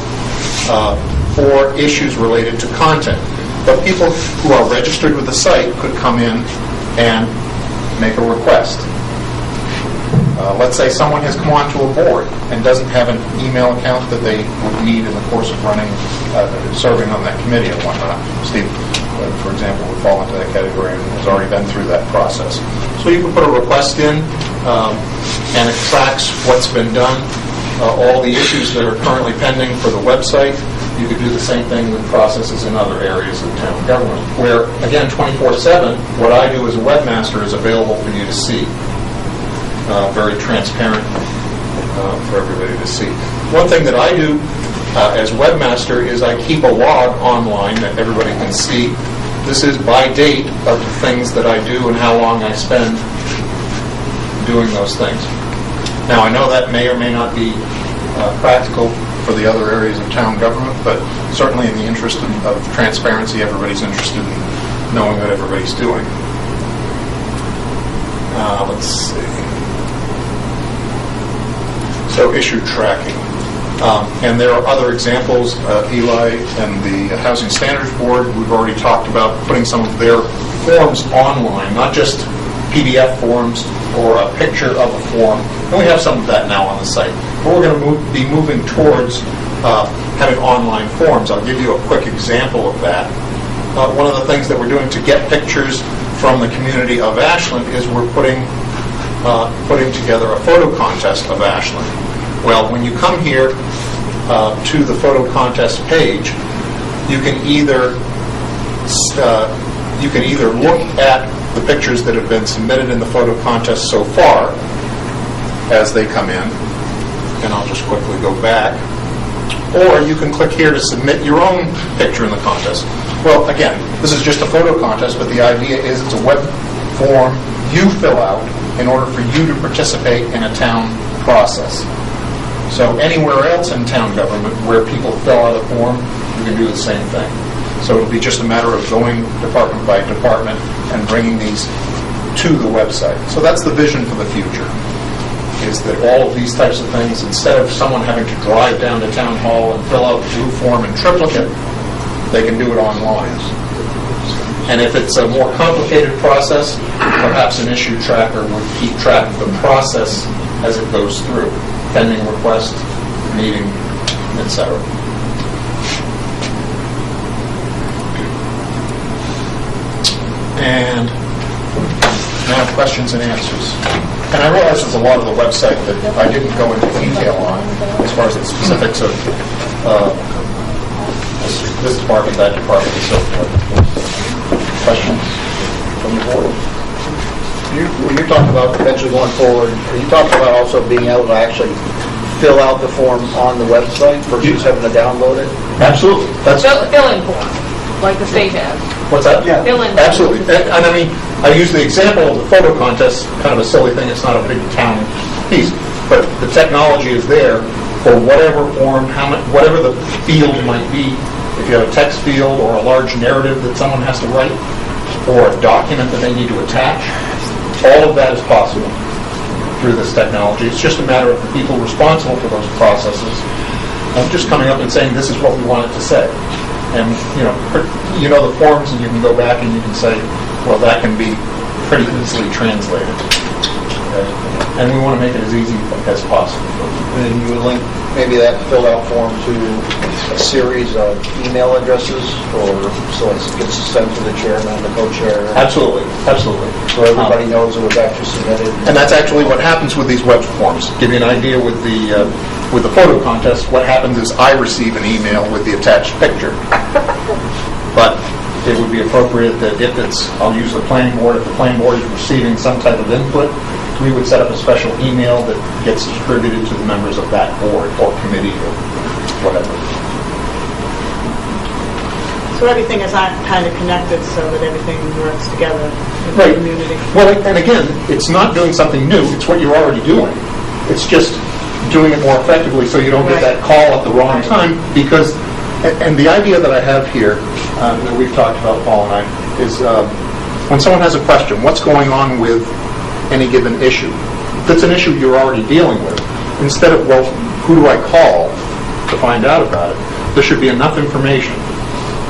or issues related to content. But people who are registered with the site could come in and make a request. Let's say someone has come onto a board and doesn't have an email account that they would need in the course of running, serving on that committee and whatnot. Steve, for example, would fall into that category and has already been through that process. So you can put a request in, and it tracks what's been done, all the issues that are currently pending for the website. You could do the same thing with processes in other areas of town government, where, again, 24/7, what I do as a webmaster is available for you to see. Very transparent for everybody to see. One thing that I do as webmaster is I keep a log online that everybody can see. This is by date of the things that I do and how long I spend doing those things. Now, I know that may or may not be practical for the other areas of town government, but certainly in the interest of transparency, everybody's interested in knowing what everybody's doing. Let's see. So issue tracking. And there are other examples. Eli and the Housing Standards Board, we've already talked about putting some of their forms online, not just PDF forms or a picture of a form. And we have some of that now on the site. But we're going to be moving towards having online forms. I'll give you a quick example of that. One of the things that we're doing to get pictures from the community of Ashland is we're putting together a photo contest of Ashland. Well, when you come here to the photo contest page, you can either look at the pictures that have been submitted in the photo contest so far as they come in, and I'll just quickly go back, or you can click here to submit your own picture in the contest. Well, again, this is just a photo contest, but the idea is it's a web form you fill out in order for you to participate in a town process. So anywhere else in town government where people fill out a form, you can do the same thing. So it'll be just a matter of going department by department and bringing these to the website. So that's the vision for the future, is that all of these types of things, instead of someone having to drive down to town hall and fill out the blue form in triplicate, they can do it online. And if it's a more complicated process, perhaps an issue tracker would keep track of the process as it goes through, pending request, meeting, etc. And now questions and answers. And I realize there's a lot of the website that I didn't go into detail on as far as the specifics of this department, that department, and so forth. Questions from the board? When you're talking about eventually going forward, are you talking about also being able to actually fill out the form on the website versus having to download it? Absolutely. That's Fill-in form, like the state has. what's that? Yeah. Fill-in. Absolutely. And I mean, I use the example of the photo contest, kind of a silly thing. It's not a big town piece, but the technology is there for whatever form, whatever the field might be. If you have a text field or a large narrative that someone has to write, or a document that they need to attach, all of that is possible through this technology. It's just a matter of the people responsible for those processes just coming up and saying, this is what we want it to say. And, you know the forms, and you can go back and you can say, well, that can be pretty easily translated. Okay? And we want to make it as easy as possible. And you would link maybe that filled out form to a series of email addresses, or so it gets sent to the chairman, the co-chair. Absolutely, absolutely. So everybody knows it was actually submitted. And that's actually what happens with these web forms. Give you an idea with the photo contest, what happens is I receive an email with the attached picture. But it would be appropriate that if it's, I'll use the planning board, if the planning board is receiving some type of input, we would set up a special email that gets distributed to the members of that board or committee or whatever. So everything is kind of connected so that everything works together in Right. the community. Well, and again, it's not doing something new. It's what you're already doing. It's just doing it more effectively so you don't get that call at the wrong time. Because, and the idea that I have here, that we've talked about, Paul and I, is when someone has a question, what's going on with any given issue? If it's an issue you're already dealing with, instead of, well, who do I call to find out about it, there should be enough information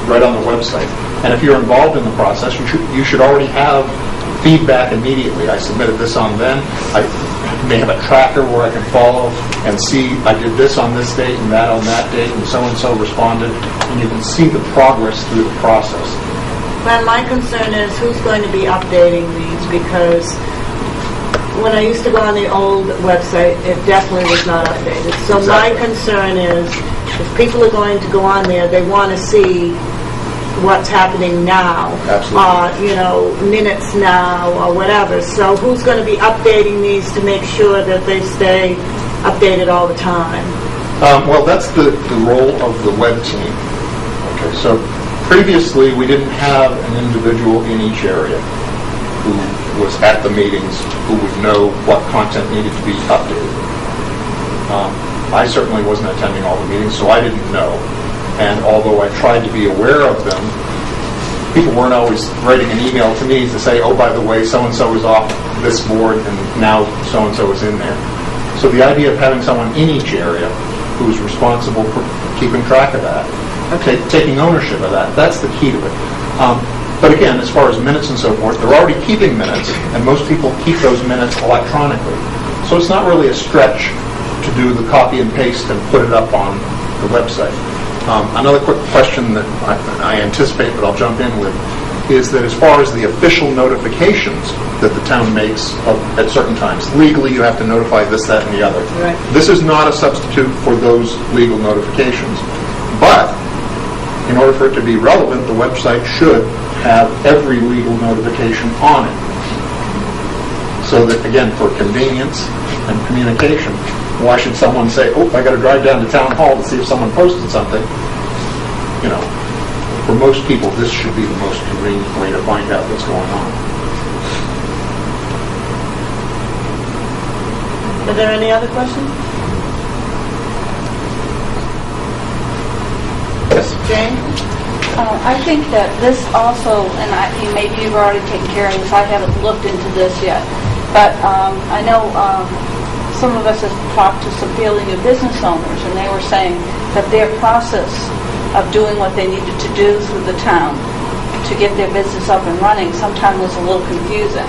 right on the website. And if you're involved in the process, you should already have feedback immediately. I submitted this on then. I may have a tracker where I can follow and see I did this on this date and that on that date, and so responded, and you can see the progress through the process. Well, my concern is who's going to be updating these, because when I used to go on the old website, it definitely was not updated. So my concern is if people are going to go on there, they want to see what's happening now, minutes now or whatever. So who's going to be updating these to make sure that they stay updated all the time? Well, that's the role of the web team. Okay, so previously we didn't have an individual in each area who was at the meetings who would know what content needed to be updated. I certainly wasn't attending all the meetings, so I didn't know. And although I tried to be aware of them, people weren't always writing an email to me to say, oh, by the way, so-and-so is off this board and now so-and-so is in there. So the idea of having someone in each area who's responsible for keeping track of that, taking ownership of that, that's the key to it. But again, as far as minutes and so forth, they're already keeping minutes, and most people keep those minutes electronically. So it's not really a stretch to do the copy and paste and put it up on the website. Another quick question that I anticipate, but I'll jump in with, is that as far as the official notifications that the town makes at certain times, legally you have to notify this, that, and the other. Right. This is not a substitute for those legal notifications. But in order for it to be relevant, the website should have every legal notification on it. So that, again, for convenience and communication, why should someone say, oh, I got to drive down to town hall to see if someone posted something? You know, for most people, this should be the most convenient way to find out what's going on. Are there any other questions? Yes. Jane? I think that this also, and maybe you've already taken care of this, I haven't looked into this yet, but I know some of us have talked to some fairly new business owners, and they were saying that their process of doing what they needed to do through the town to get their business up and running sometimes was a little confusing.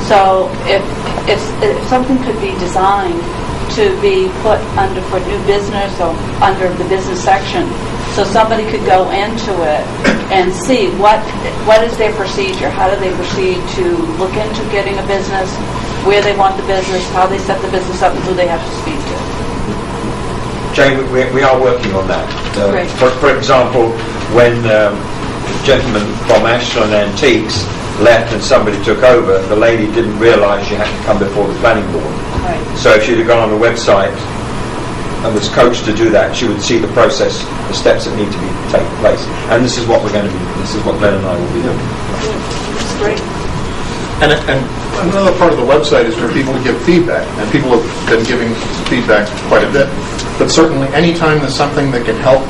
So if something could be designed to be put under for new business or under the business section, so somebody could go into it and see what is their procedure, how do they proceed to look into getting a business, where they want the business, how they set the business up, and who they have to speak to. Jane, we are working on that. Great. For example, when the gentleman from Ashland Antiques left and somebody took over, the lady didn't realise you had to come before the planning board. Right. So if she'd have gone on the website and was coached to do that, she would see the process, the steps that need to be taking place. And this is what we're going to be. This is what Glenn and I will be doing. That's great. And another part of the website is for people to give feedback, and people have been giving feedback quite a bit. But certainly, anytime there's something that can help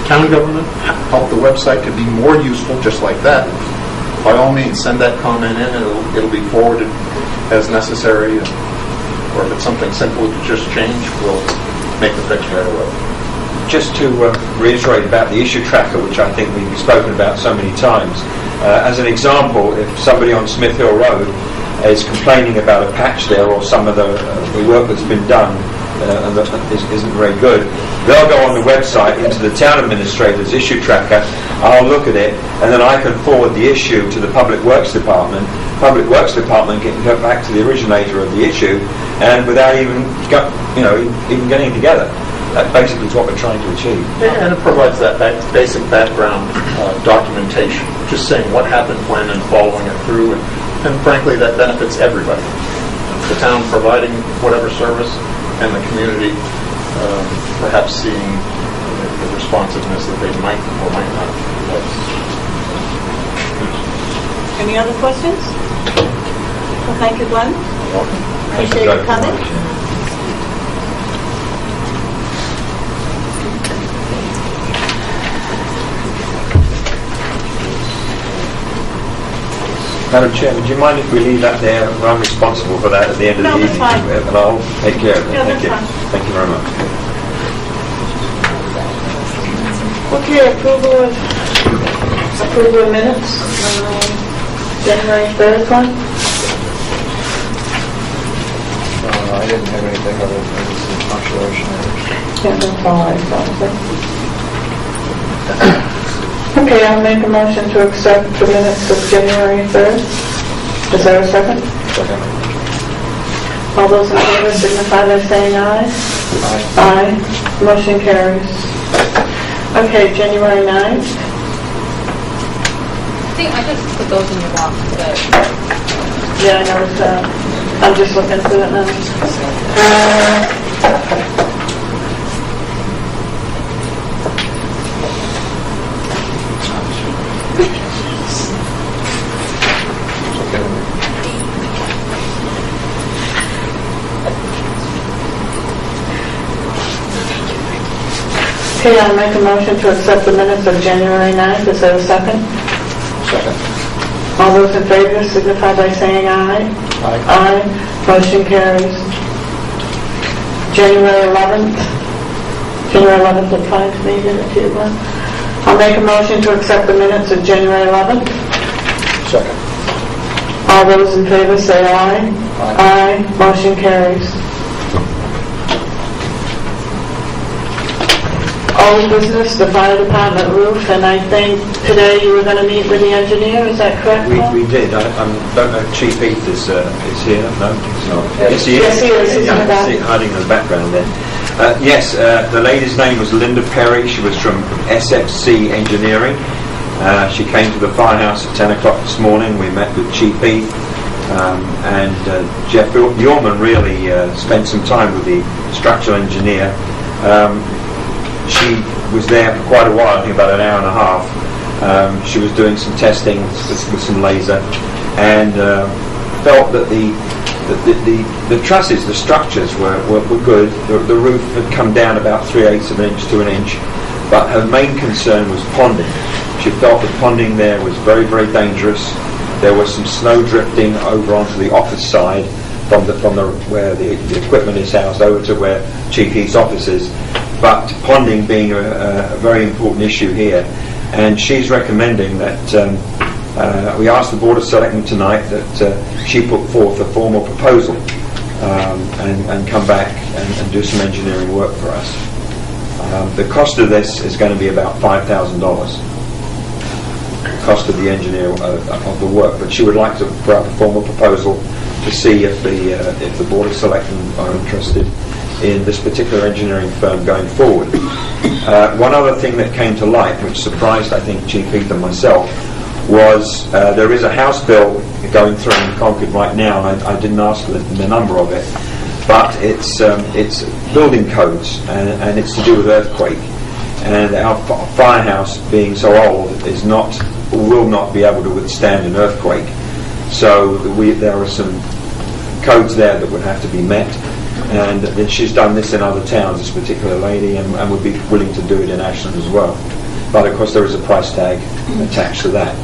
town government, help the website to be more useful, just like that, by all means, send that comment in, and it'll be forwarded as necessary. Or if it's something simple to just change, we'll make the fix right away. Just to reiterate about the issue tracker, which I think we've spoken about so many times. As an example, if somebody on Smith Hill Road is complaining about a patch there or some of the work that's been done and that isn't very good, they'll go on the website into the town administrator's issue tracker. I'll look at it, and then I can forward the issue to the Public Works Department. Public Works Department can go back to the originator of the issue, and without even getting together. That basically is what we're trying to achieve. Yeah, and it provides that basic background documentation, just saying what happened when and following it through, and frankly, that benefits everybody. The town providing whatever service, and the community perhaps seeing the responsiveness that they might or might not like. Any other questions? Well, thank you, Glenn. You're welcome. Appreciate you coming. Madam Chair, would you mind if we leave that there? I'm responsible for that at the end of the No, that's evening. fine. And I'll take care of it. Yeah, Thank that's you. fine. Thank you very much. Okay, approval of minutes, January 3rd one. I didn't have anything other than some punctuation errors. Yeah, that's all I thought. Okay, I'll make a motion to accept the minutes of January 3rd. Is there a second? Second. All those in favor signify by saying aye. Aye. Aye. Motion carries. Okay, January 9th. See, I just put those in your box. Yeah, I noticed that. I'm just looking through it now. Okay, I'll make a motion to accept the minutes of January 9th. Is there a second? Second. All those in favor signify by saying aye. Aye. Aye. Motion carries. January 11th. January 11th at 5 maybe, if you want. I'll make a motion to accept the minutes of January 11th. Second. All those in favor say aye. Aye. Motion carries. Old business, the fire department roof, and I think today you were going to meet with the engineer, is that correct, Paul? We did. I don't know if Chief Heath is here. No, he's not. Yes, he is. Yes, he is. He's in the back. I see it hiding in the background there. Yes, the lady's name was Linda Perry. She was from SFC Engineering. She came to the firehouse at 10 o'clock this morning. We met with Chief Heath, and Jeff Yorman really spent some time with the structural engineer. She was there for quite a while, I think about an hour and a half. She was doing some testing with some laser, and felt that the trusses, the structures were good. The roof had come down about 3/8 of an inch to an inch, but her main concern was ponding. She felt the ponding there was very, very dangerous. There was some snow drifting over onto the office side from where the equipment is housed over to where Chief Heath's office is. But ponding being a very important issue here, and she's recommending that we asked the Board of Selectmen tonight that she put forth a formal proposal and come back and do some engineering work for us. The cost of this is going to be about $5,000. Cost of the engineer of the work, but she would like to put up a formal proposal to see if the Board of Selectmen are interested in this particular engineering firm going forward. One other thing that came to light, which surprised I think Chief Heath and myself, was there is a House bill going through in Concord right now, and I didn't ask the number of it, but it's building codes, and it's to do with earthquake. And our firehouse, being so old, will not be able to withstand an earthquake. So there are some codes there that would have to be met. And then she's done this in other towns, this particular lady, and would be willing to do it in Ashland as well. But of course there is a price tag attached to that.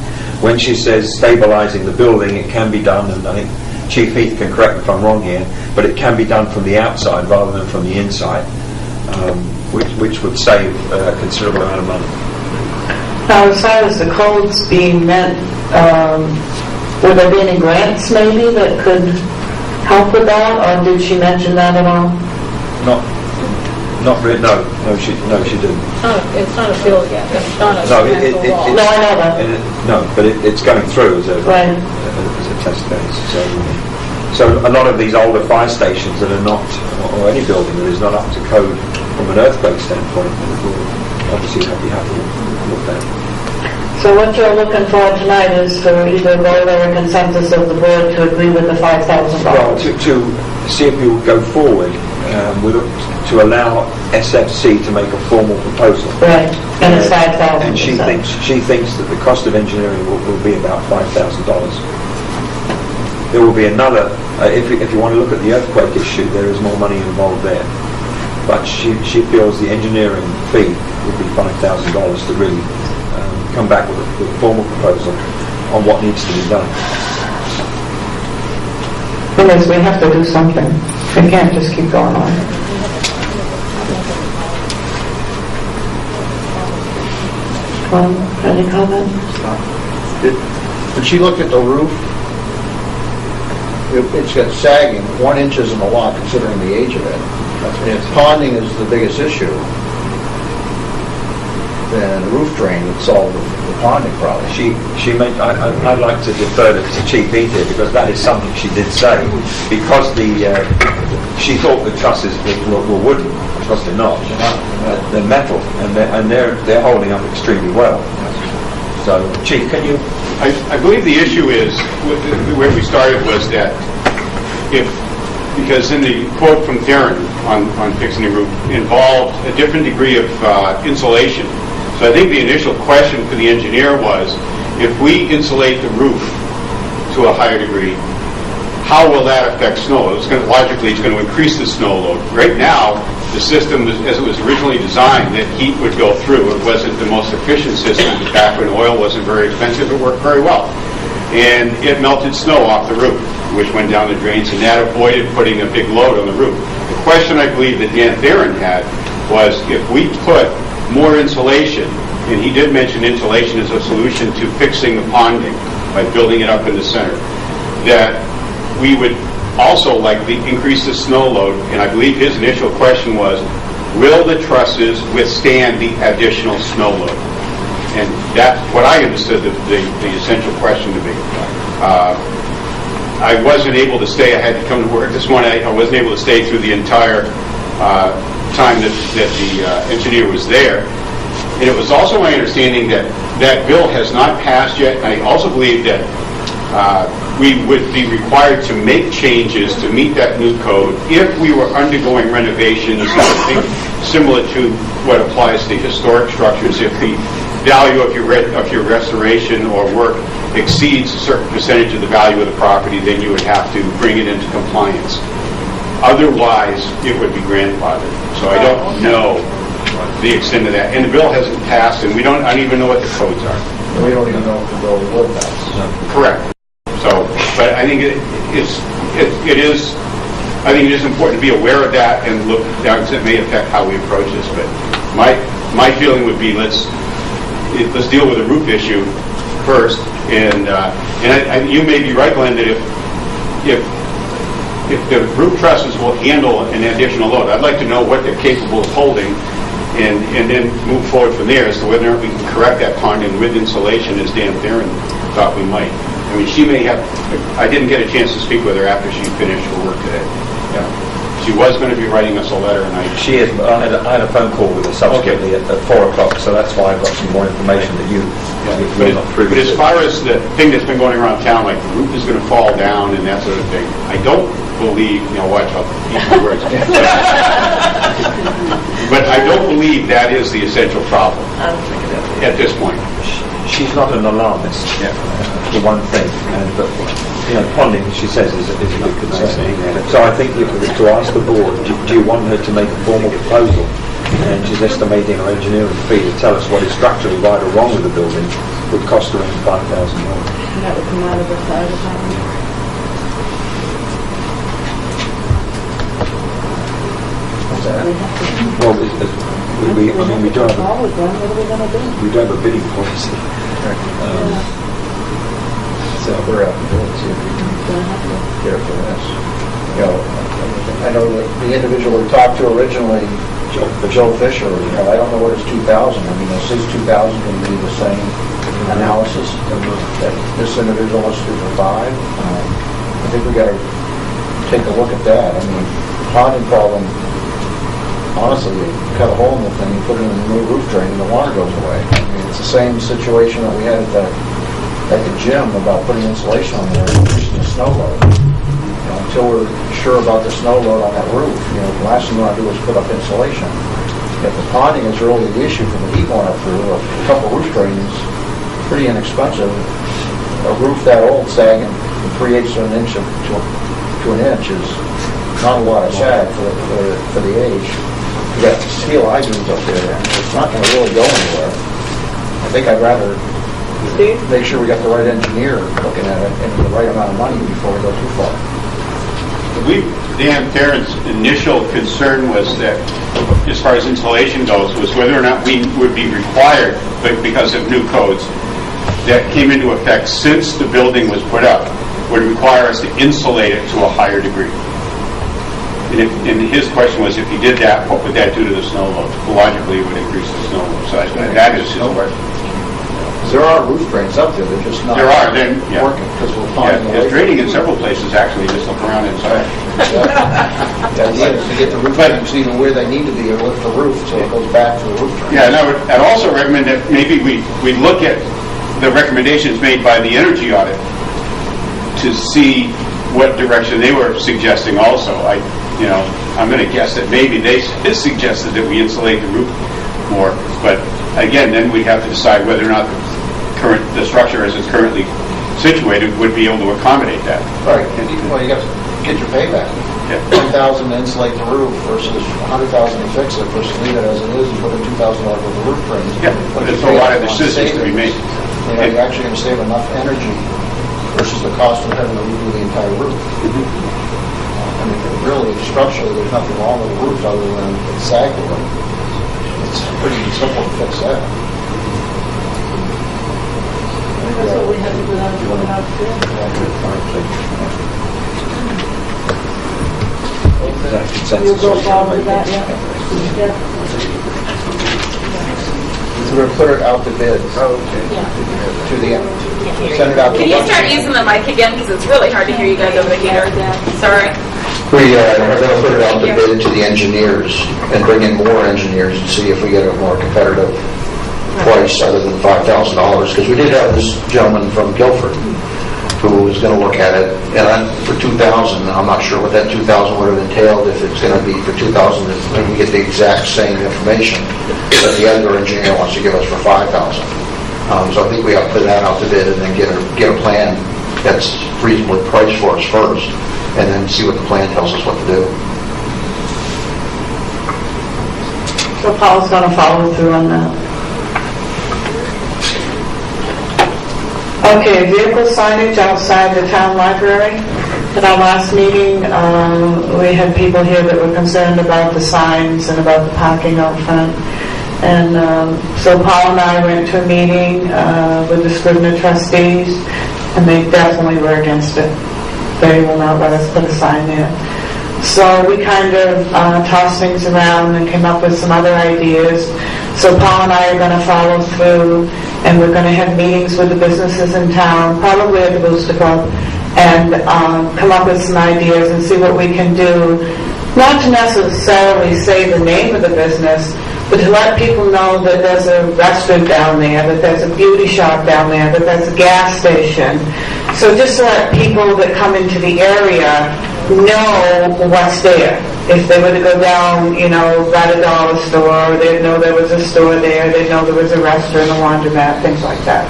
When she says stabilizing the building, it can be done, and I think Chief Heath can correct me if I'm wrong here, but it can be done from the outside rather than from the inside, which would save a considerable amount of money. Now, as far as the codes being met, would there be any grants maybe that could help with that, or did she mention that at all? Not really. No, she didn't. It's not a bill yet. It's not a No, law. No, I know that. No, but it's going through as a test case. So a lot of these older fire stations that are not, or any building that is not up to code from an earthquake standpoint, will obviously have to look at. So what you're looking for tonight is for either vote or a consensus of the board to agree with the $5,000. Well, to see if we will go forward, we look to allow SFC to make a formal proposal. Right, and it's $5,000. And she thinks that the cost of engineering will be about $5,000. There will be another, if you want to look at the earthquake issue, there is more money involved there. But she feels the engineering fee would be $5,000 to really come back with a formal proposal on what needs to be done. Because we have to do something. We can't just keep going on. Any comment? When she looked at the roof, it's got sagging. 1 inch isn't a lot considering the age of it. If ponding is the biggest issue, then the roof drain would solve the ponding problem. I'd like to defer to Chief Heath here, because that is something she did say. Because she thought the trusses were wooden, because they're not. They're metal, and they're holding up extremely well. So, Chief, can you? I believe the issue is, where we started was that because in the quote from Theron on fixing the roof involved a different degree of insulation. So I think the initial question for the engineer was, if we insulate the roof to a higher degree, how will that affect snow? Logically, it's going to increase the snow load. Right now, the system, as it was originally designed, that heat would go through. It wasn't the most efficient system. Back when oil wasn't very expensive, it worked very well. And it melted snow off the roof, which went down the drains, and that avoided putting a big load on the roof. The question I believe that Dan Theron had was if we put more insulation, and he did mention insulation as a solution to fixing the ponding by building it up in the center, that we would also likely increase the snow load, and I believe his initial question was, will the trusses withstand the additional snow load? And that's what I understood the essential question to be. I wasn't able to stay. I had to come to work this morning. I wasn't able to stay through the entire time that the engineer was there. And it was also my understanding that that bill has not passed yet. And I also believe that we would be required to make changes to meet that new code if we were undergoing renovations, I think similar to what applies to historic structures. If the value of your restoration or work exceeds a certain percentage of the value of the property, then you would have to bring it into compliance. Otherwise, it would be grandfathered. So I don't know the extent of that. And the bill hasn't passed, and I don't even know what the codes are. We don't even know if the bill will pass. Correct. So, but I think it is important to be aware of that and look down, because it may affect how we approach this. But my feeling would be let's deal with the roof issue first. And you may be right, Glenn, that if the roof trusses will handle an additional load, I'd like to know what they're capable of holding, and then move forward from there as to whether or not we can correct that ponding with insulation, as Dan Theron thought we might. I mean, she may have. I didn't get a chance to speak with her after she finished her work today. Yeah. She was going to be writing us a letter, and She is. I had a phone call with her subsequently at 4 o'clock, so that's why I got some more information that you're not privy to. But as far as the thing that's been going around town, like the roof is going to fall down and that sort of thing, I don't believe. Watch out, eat my words. But I don't believe that is the essential problem at this point. She's not an alarmist, for one thing, but ponding, she says, is a good concern. So I think to ask the board, do you want her to make a formal proposal? And she's estimating her engineering fee to tell us what is structurally right or wrong with the building would cost around $5,000. That would come out of the fire department. Well, we do have a bidding policy. So we're out to see if we can get her for this. I know that the individual we talked to originally, Joe Fisher, I don't know what his 2,000. I mean, is his 2,000 going to be the same analysis that this individual wants to do for 5? I think we got to take a look at that. I mean, ponding problem, honestly, you cut a hole in the thing, you put it in a new roof drain, and the water goes away. I mean, it's the same situation that we had at the gym about putting insulation on there and reducing the snow load. Until we're sure about the snow load on that roof, the last thing we want to do is put up insulation. If the ponding is really the issue for the heat going up through, a couple roof drains, pretty inexpensive. A roof that old sagging 3/8 of an inch to an inch is not a lot of sag for the age. We got steel I-beams up there, and it's not going to really go anywhere. I think I'd rather make sure we got the right engineer looking at it and the right amount of money before we go too far. Dan Theron's initial concern was that, as far as insulation goes, was whether or not we would be required, but because of new codes that came into effect since the building was put up, would require us to insulate it to a higher degree. And his question was, if you did that, what would that do to the snow load? Logically, it would increase the snow load. So that is his question. There are roof drains up there, they're just not working because we're finding it's draining in several places, actually. Just look around inside. The idea is to get the roof drains even where they need to be, or lift the roof so it goes back to the roof drain. Yeah, and I'd also recommend that maybe we look at the recommendations made by the energy audit to see what direction they were suggesting also. I'm going to guess that maybe they suggested that we insulate the roof more, but again, then we'd have to decide whether or not the structure as it's currently situated would be able to accommodate that. Right. Well, you got to get your payback. Yeah. $10,000 to insulate the roof versus $100,000 to fix it versus leave it as it is and put in $2,000 worth of roof drains. Yeah, but there's a lot of decisions to be made. You're actually going to save enough energy versus the cost of having to redo the entire roof. I mean, really, structurally, there's nothing wrong with the roof other than it's sagging. It's pretty simple to fix that. That's what we have to do, that's what we have to do. You'll go forward with that, yeah? Yeah. We're going to put it out to bid. To the end. Send it out to Can you start using the mic again, because it's really hard to hear you guys over here. Sorry. We are going to put it out to bid to the engineers and bring in more engineers and see if we get a more competitive price other than $5,000. Because we did have this gentleman from Guilford who was going to look at it, and for $2,000, I'm not sure what that $2,000 would have entailed. If it's going to be for $2,000, then we get the exact same information that the other engineer wants to give us for $5,000. So I think we have to put that out to bid and then get a plan that's reasonably priced for us first, and then see what the plan tells us what to do. So Paul's going to follow through on that. Okay, vehicle signage outside the town library. At our last meeting, we had people here that were concerned about the signs and about the parking out front. And so Paul and I went to a meeting with the Scrivener trustees, and they definitely were against it. They will not let us put a sign there. So we kind of tossed things around and came up with some other ideas. So Paul and I are going to follow through, and we're going to have meetings with the businesses in town, probably at the Booster Club, and come up with some ideas and see what we can do. Not to necessarily say the name of the business, but to let people know that there's a restaurant down there, that there's a beauty shop down there, that there's a gas station. So just to let people that come into the area know what's there. If they were to go down, by the dollar store, they'd know there was a store there, they'd know there was a restaurant, a laundromat, things like that.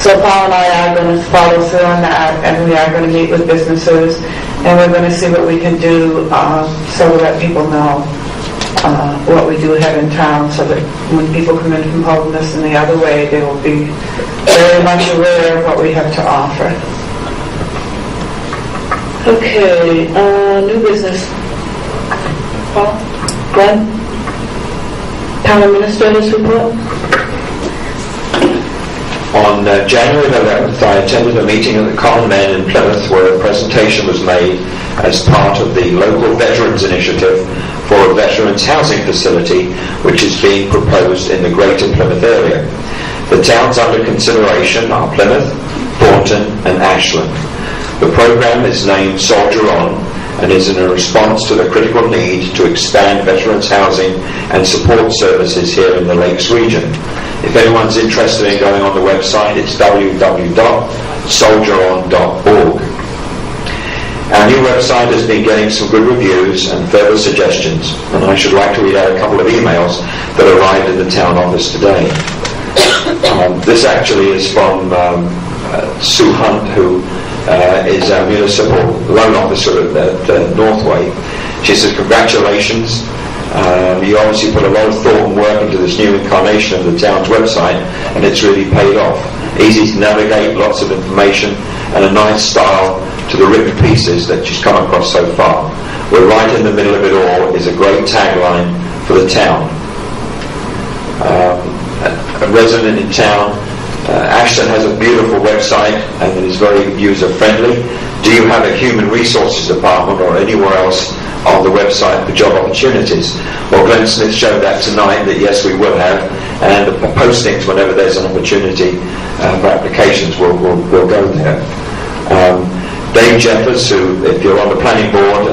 So Paul and I are going to follow through on that, and we are going to meet with businesses, and we're going to see what we can do so that people know what we do have in town, so that when people come in from Holderness and the other way, they will be very much aware of what we have to offer. Okay, new business. Paul? Glenn? Town Administrator's report? On January 11th, I attended a meeting at the Common Men in Plymouth where a presentation was made as part of the local Veterans Initiative for a Veterans Housing Facility which is being proposed in the Greater Plymouth area. The towns under consideration are Plymouth, Thornton and Ashland. The program is named Soldier On and is in a response to the critical need to expand veterans housing and support services here in the Lakes region. If anyone's interested in going on the website, it's www.soldieron.org. Our new website has been getting some good reviews and further suggestions, and I should like to read out a couple of emails that arrived in the town office today. This actually is from Sue Hunt, who is our municipal loan officer at Northway. She says, congratulations. You obviously put a lot of thought and work into this new incarnation of the town's website, and it's really paid off. Easy to navigate, lots of information, and a nice style to the written pieces that she's come across so far. We're right in the middle of it all is a great tagline for the town. A resident in town, Ashland has a beautiful website and it is very user-friendly. Do you have a human resources department or anywhere else on the website for job opportunities? Well, Glenn Smith showed that tonight that yes, we will have, and the postings whenever there's an opportunity for applications will go there. Dave Jeffers, who, if you're on the planning board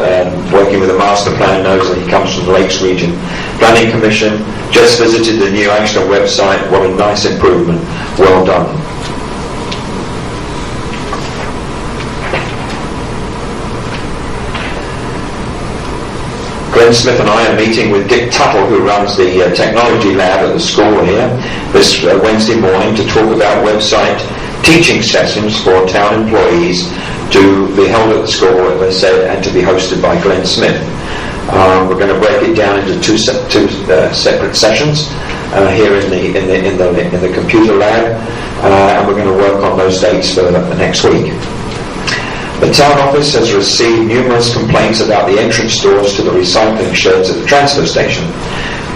working with a master plan, knows that he comes from the Lakes Region Planning Commission, just visited the new Ashland website. What a nice improvement. Well done. Glenn Smith and I are meeting with Dick Tuttle, who runs the technology lab at the school here, this Wednesday morning to talk about website teaching sessions for town employees to be held at the school, as I said, and to be hosted by Glenn Smith. We're going to break it down into two separate sessions here in the computer lab, and we're going to work on those dates for next week. The town office has received numerous complaints about the entrance doors to the recycling sheds at the transfer station.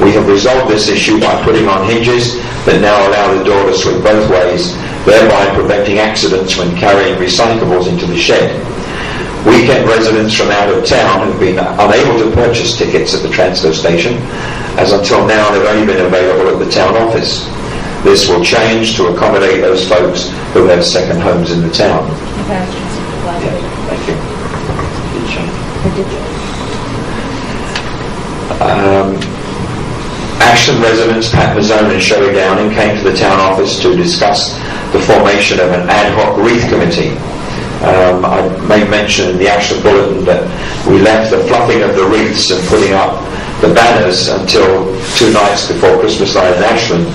We have resolved this issue by putting on hinges that now allow the door to swing both ways, thereby preventing accidents when carrying recyclables into the shed. Weekend residents from out of town have been unable to purchase tickets at the transfer station, as until now they've only been available at the town office. This will change to accommodate those folks who have second homes in the town. Thank you. Ashland residents Pat Mazzone and Sherry Downing came to the town office to discuss the formation of an ad hoc wreath committee. I may mention in the Ashland Bulletin that we left the fluffing of the wreaths and putting up the banners until 2 nights before Christmas night in Ashland.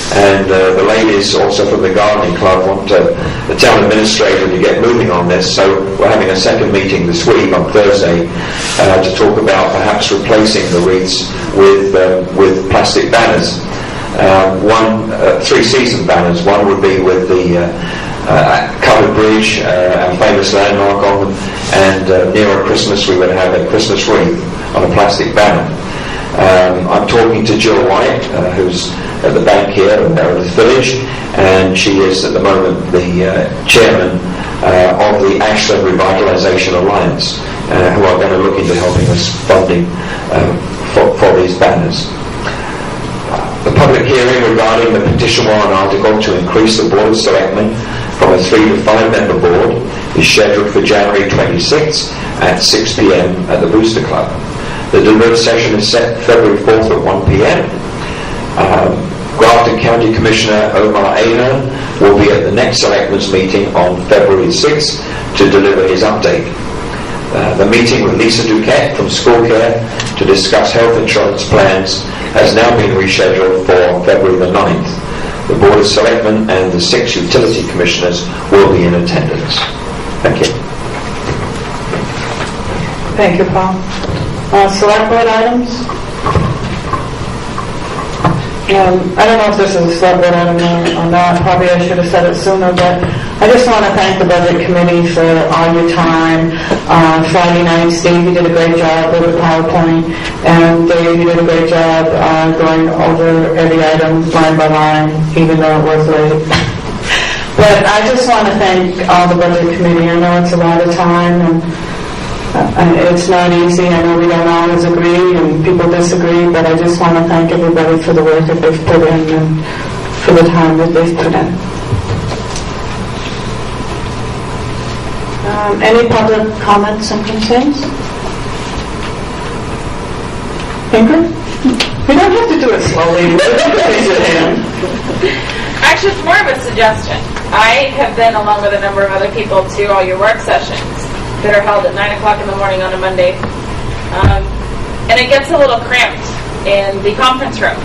And the ladies also from the gardening club want the town administrator to get moving on this, so we're having a second meeting this week on Thursday to talk about perhaps replacing the wreaths with plastic banners. 3-season banners. One would be with the covered bridge, our famous landmark on them, and nearer Christmas we would have a Christmas wreath on a plastic banner. I'm talking to Jill White, who's at the bank here in Meredith Village, and she is at the moment the chairman of the Ashland Revitalisation Alliance, who are going to look into helping us funding for these banners. The public hearing regarding the petition warrant article to increase the Board of Selectmen from a 3 to 5 member board is scheduled for January 26th at 6 p.m. at the Booster Club. The deliberative session is set February 4th at 1 p.m. Grafton County Commissioner Omar Ahern will be at the next Selectmen's meeting on February 6th to deliver his update. The meeting with Lisa Duquette from School Care to discuss health insurance plans has now been rescheduled for February the 9th. The Board of Selectmen and the 6 utility commissioners will be in attendance. Thank you. Thank you, Paul. Select board items? I don't know if this is a select board item or not. Probably I should have said it sooner, but I just want to thank the budget committee for all your time. Friday night, Steve, you did a great job with the PowerPoint, and Dave, you did a great job going over every item line by line, even though it was late. But I just want to thank all the budget committee. I know it's a lot of time, and it's not easy. I know we don't always agree and people disagree, but I just want to thank everybody for the work that they've put in and for the time that they've put in. Any public comments and concerns? Ingrid? You don't have to do it slowly. Raise your hand. Actually, it's more of a suggestion. I have been, along with a number of other people, to all your work sessions that are held at 9 o'clock in the morning on a Monday. And it gets a little cramped in the conference room.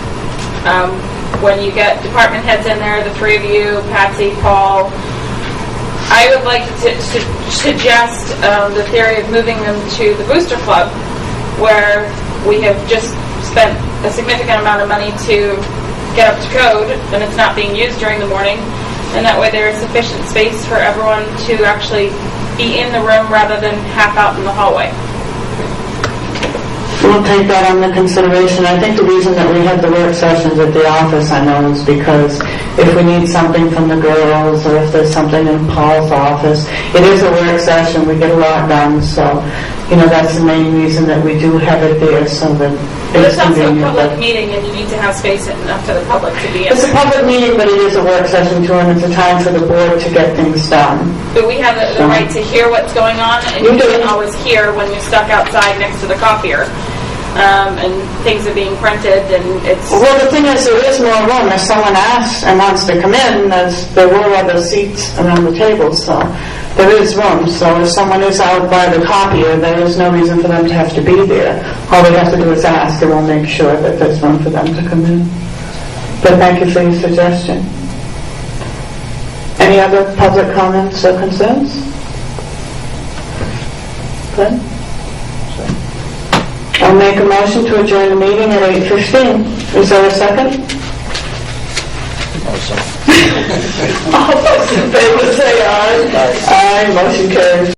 When you get department heads in there, the 3 of you, Patsy, Paul, I would like to suggest the theory of moving them to the Booster Club, where we have just spent a significant amount of money to get up to code, and it's not being used during the morning, and that way there is sufficient space for everyone to actually be in the room rather than half out in the hallway. We'll take that under consideration. I think the reason that we have the work sessions at the office, I know, is because if we need something from the girls or if there's something in Paul's office, it is a work session. We get a lot done, so that's the main reason that we do have it there, so that it's also a public meeting, and you need to have space enough for the public to be in. It's a public meeting, but it is a work session too, and it's a time for the board to get things done. But we have the right to hear what's going on, and you can always hear when you're stuck outside next to the copier. And things are being printed, and it's... Well, the thing is, there is more room. If someone asks and wants to come in, there were other seats around the table, so there is room. So if someone is out by the copier, there is no reason for them to have to be there. All they have to do is ask, and we'll make sure that there's room for them to come in. But thank you for your suggestion. Any other public comments or concerns? Good. I'll make a motion to adjourn the meeting at 8:15. Is there a second? All those in favor say aye. Aye. Motion carries.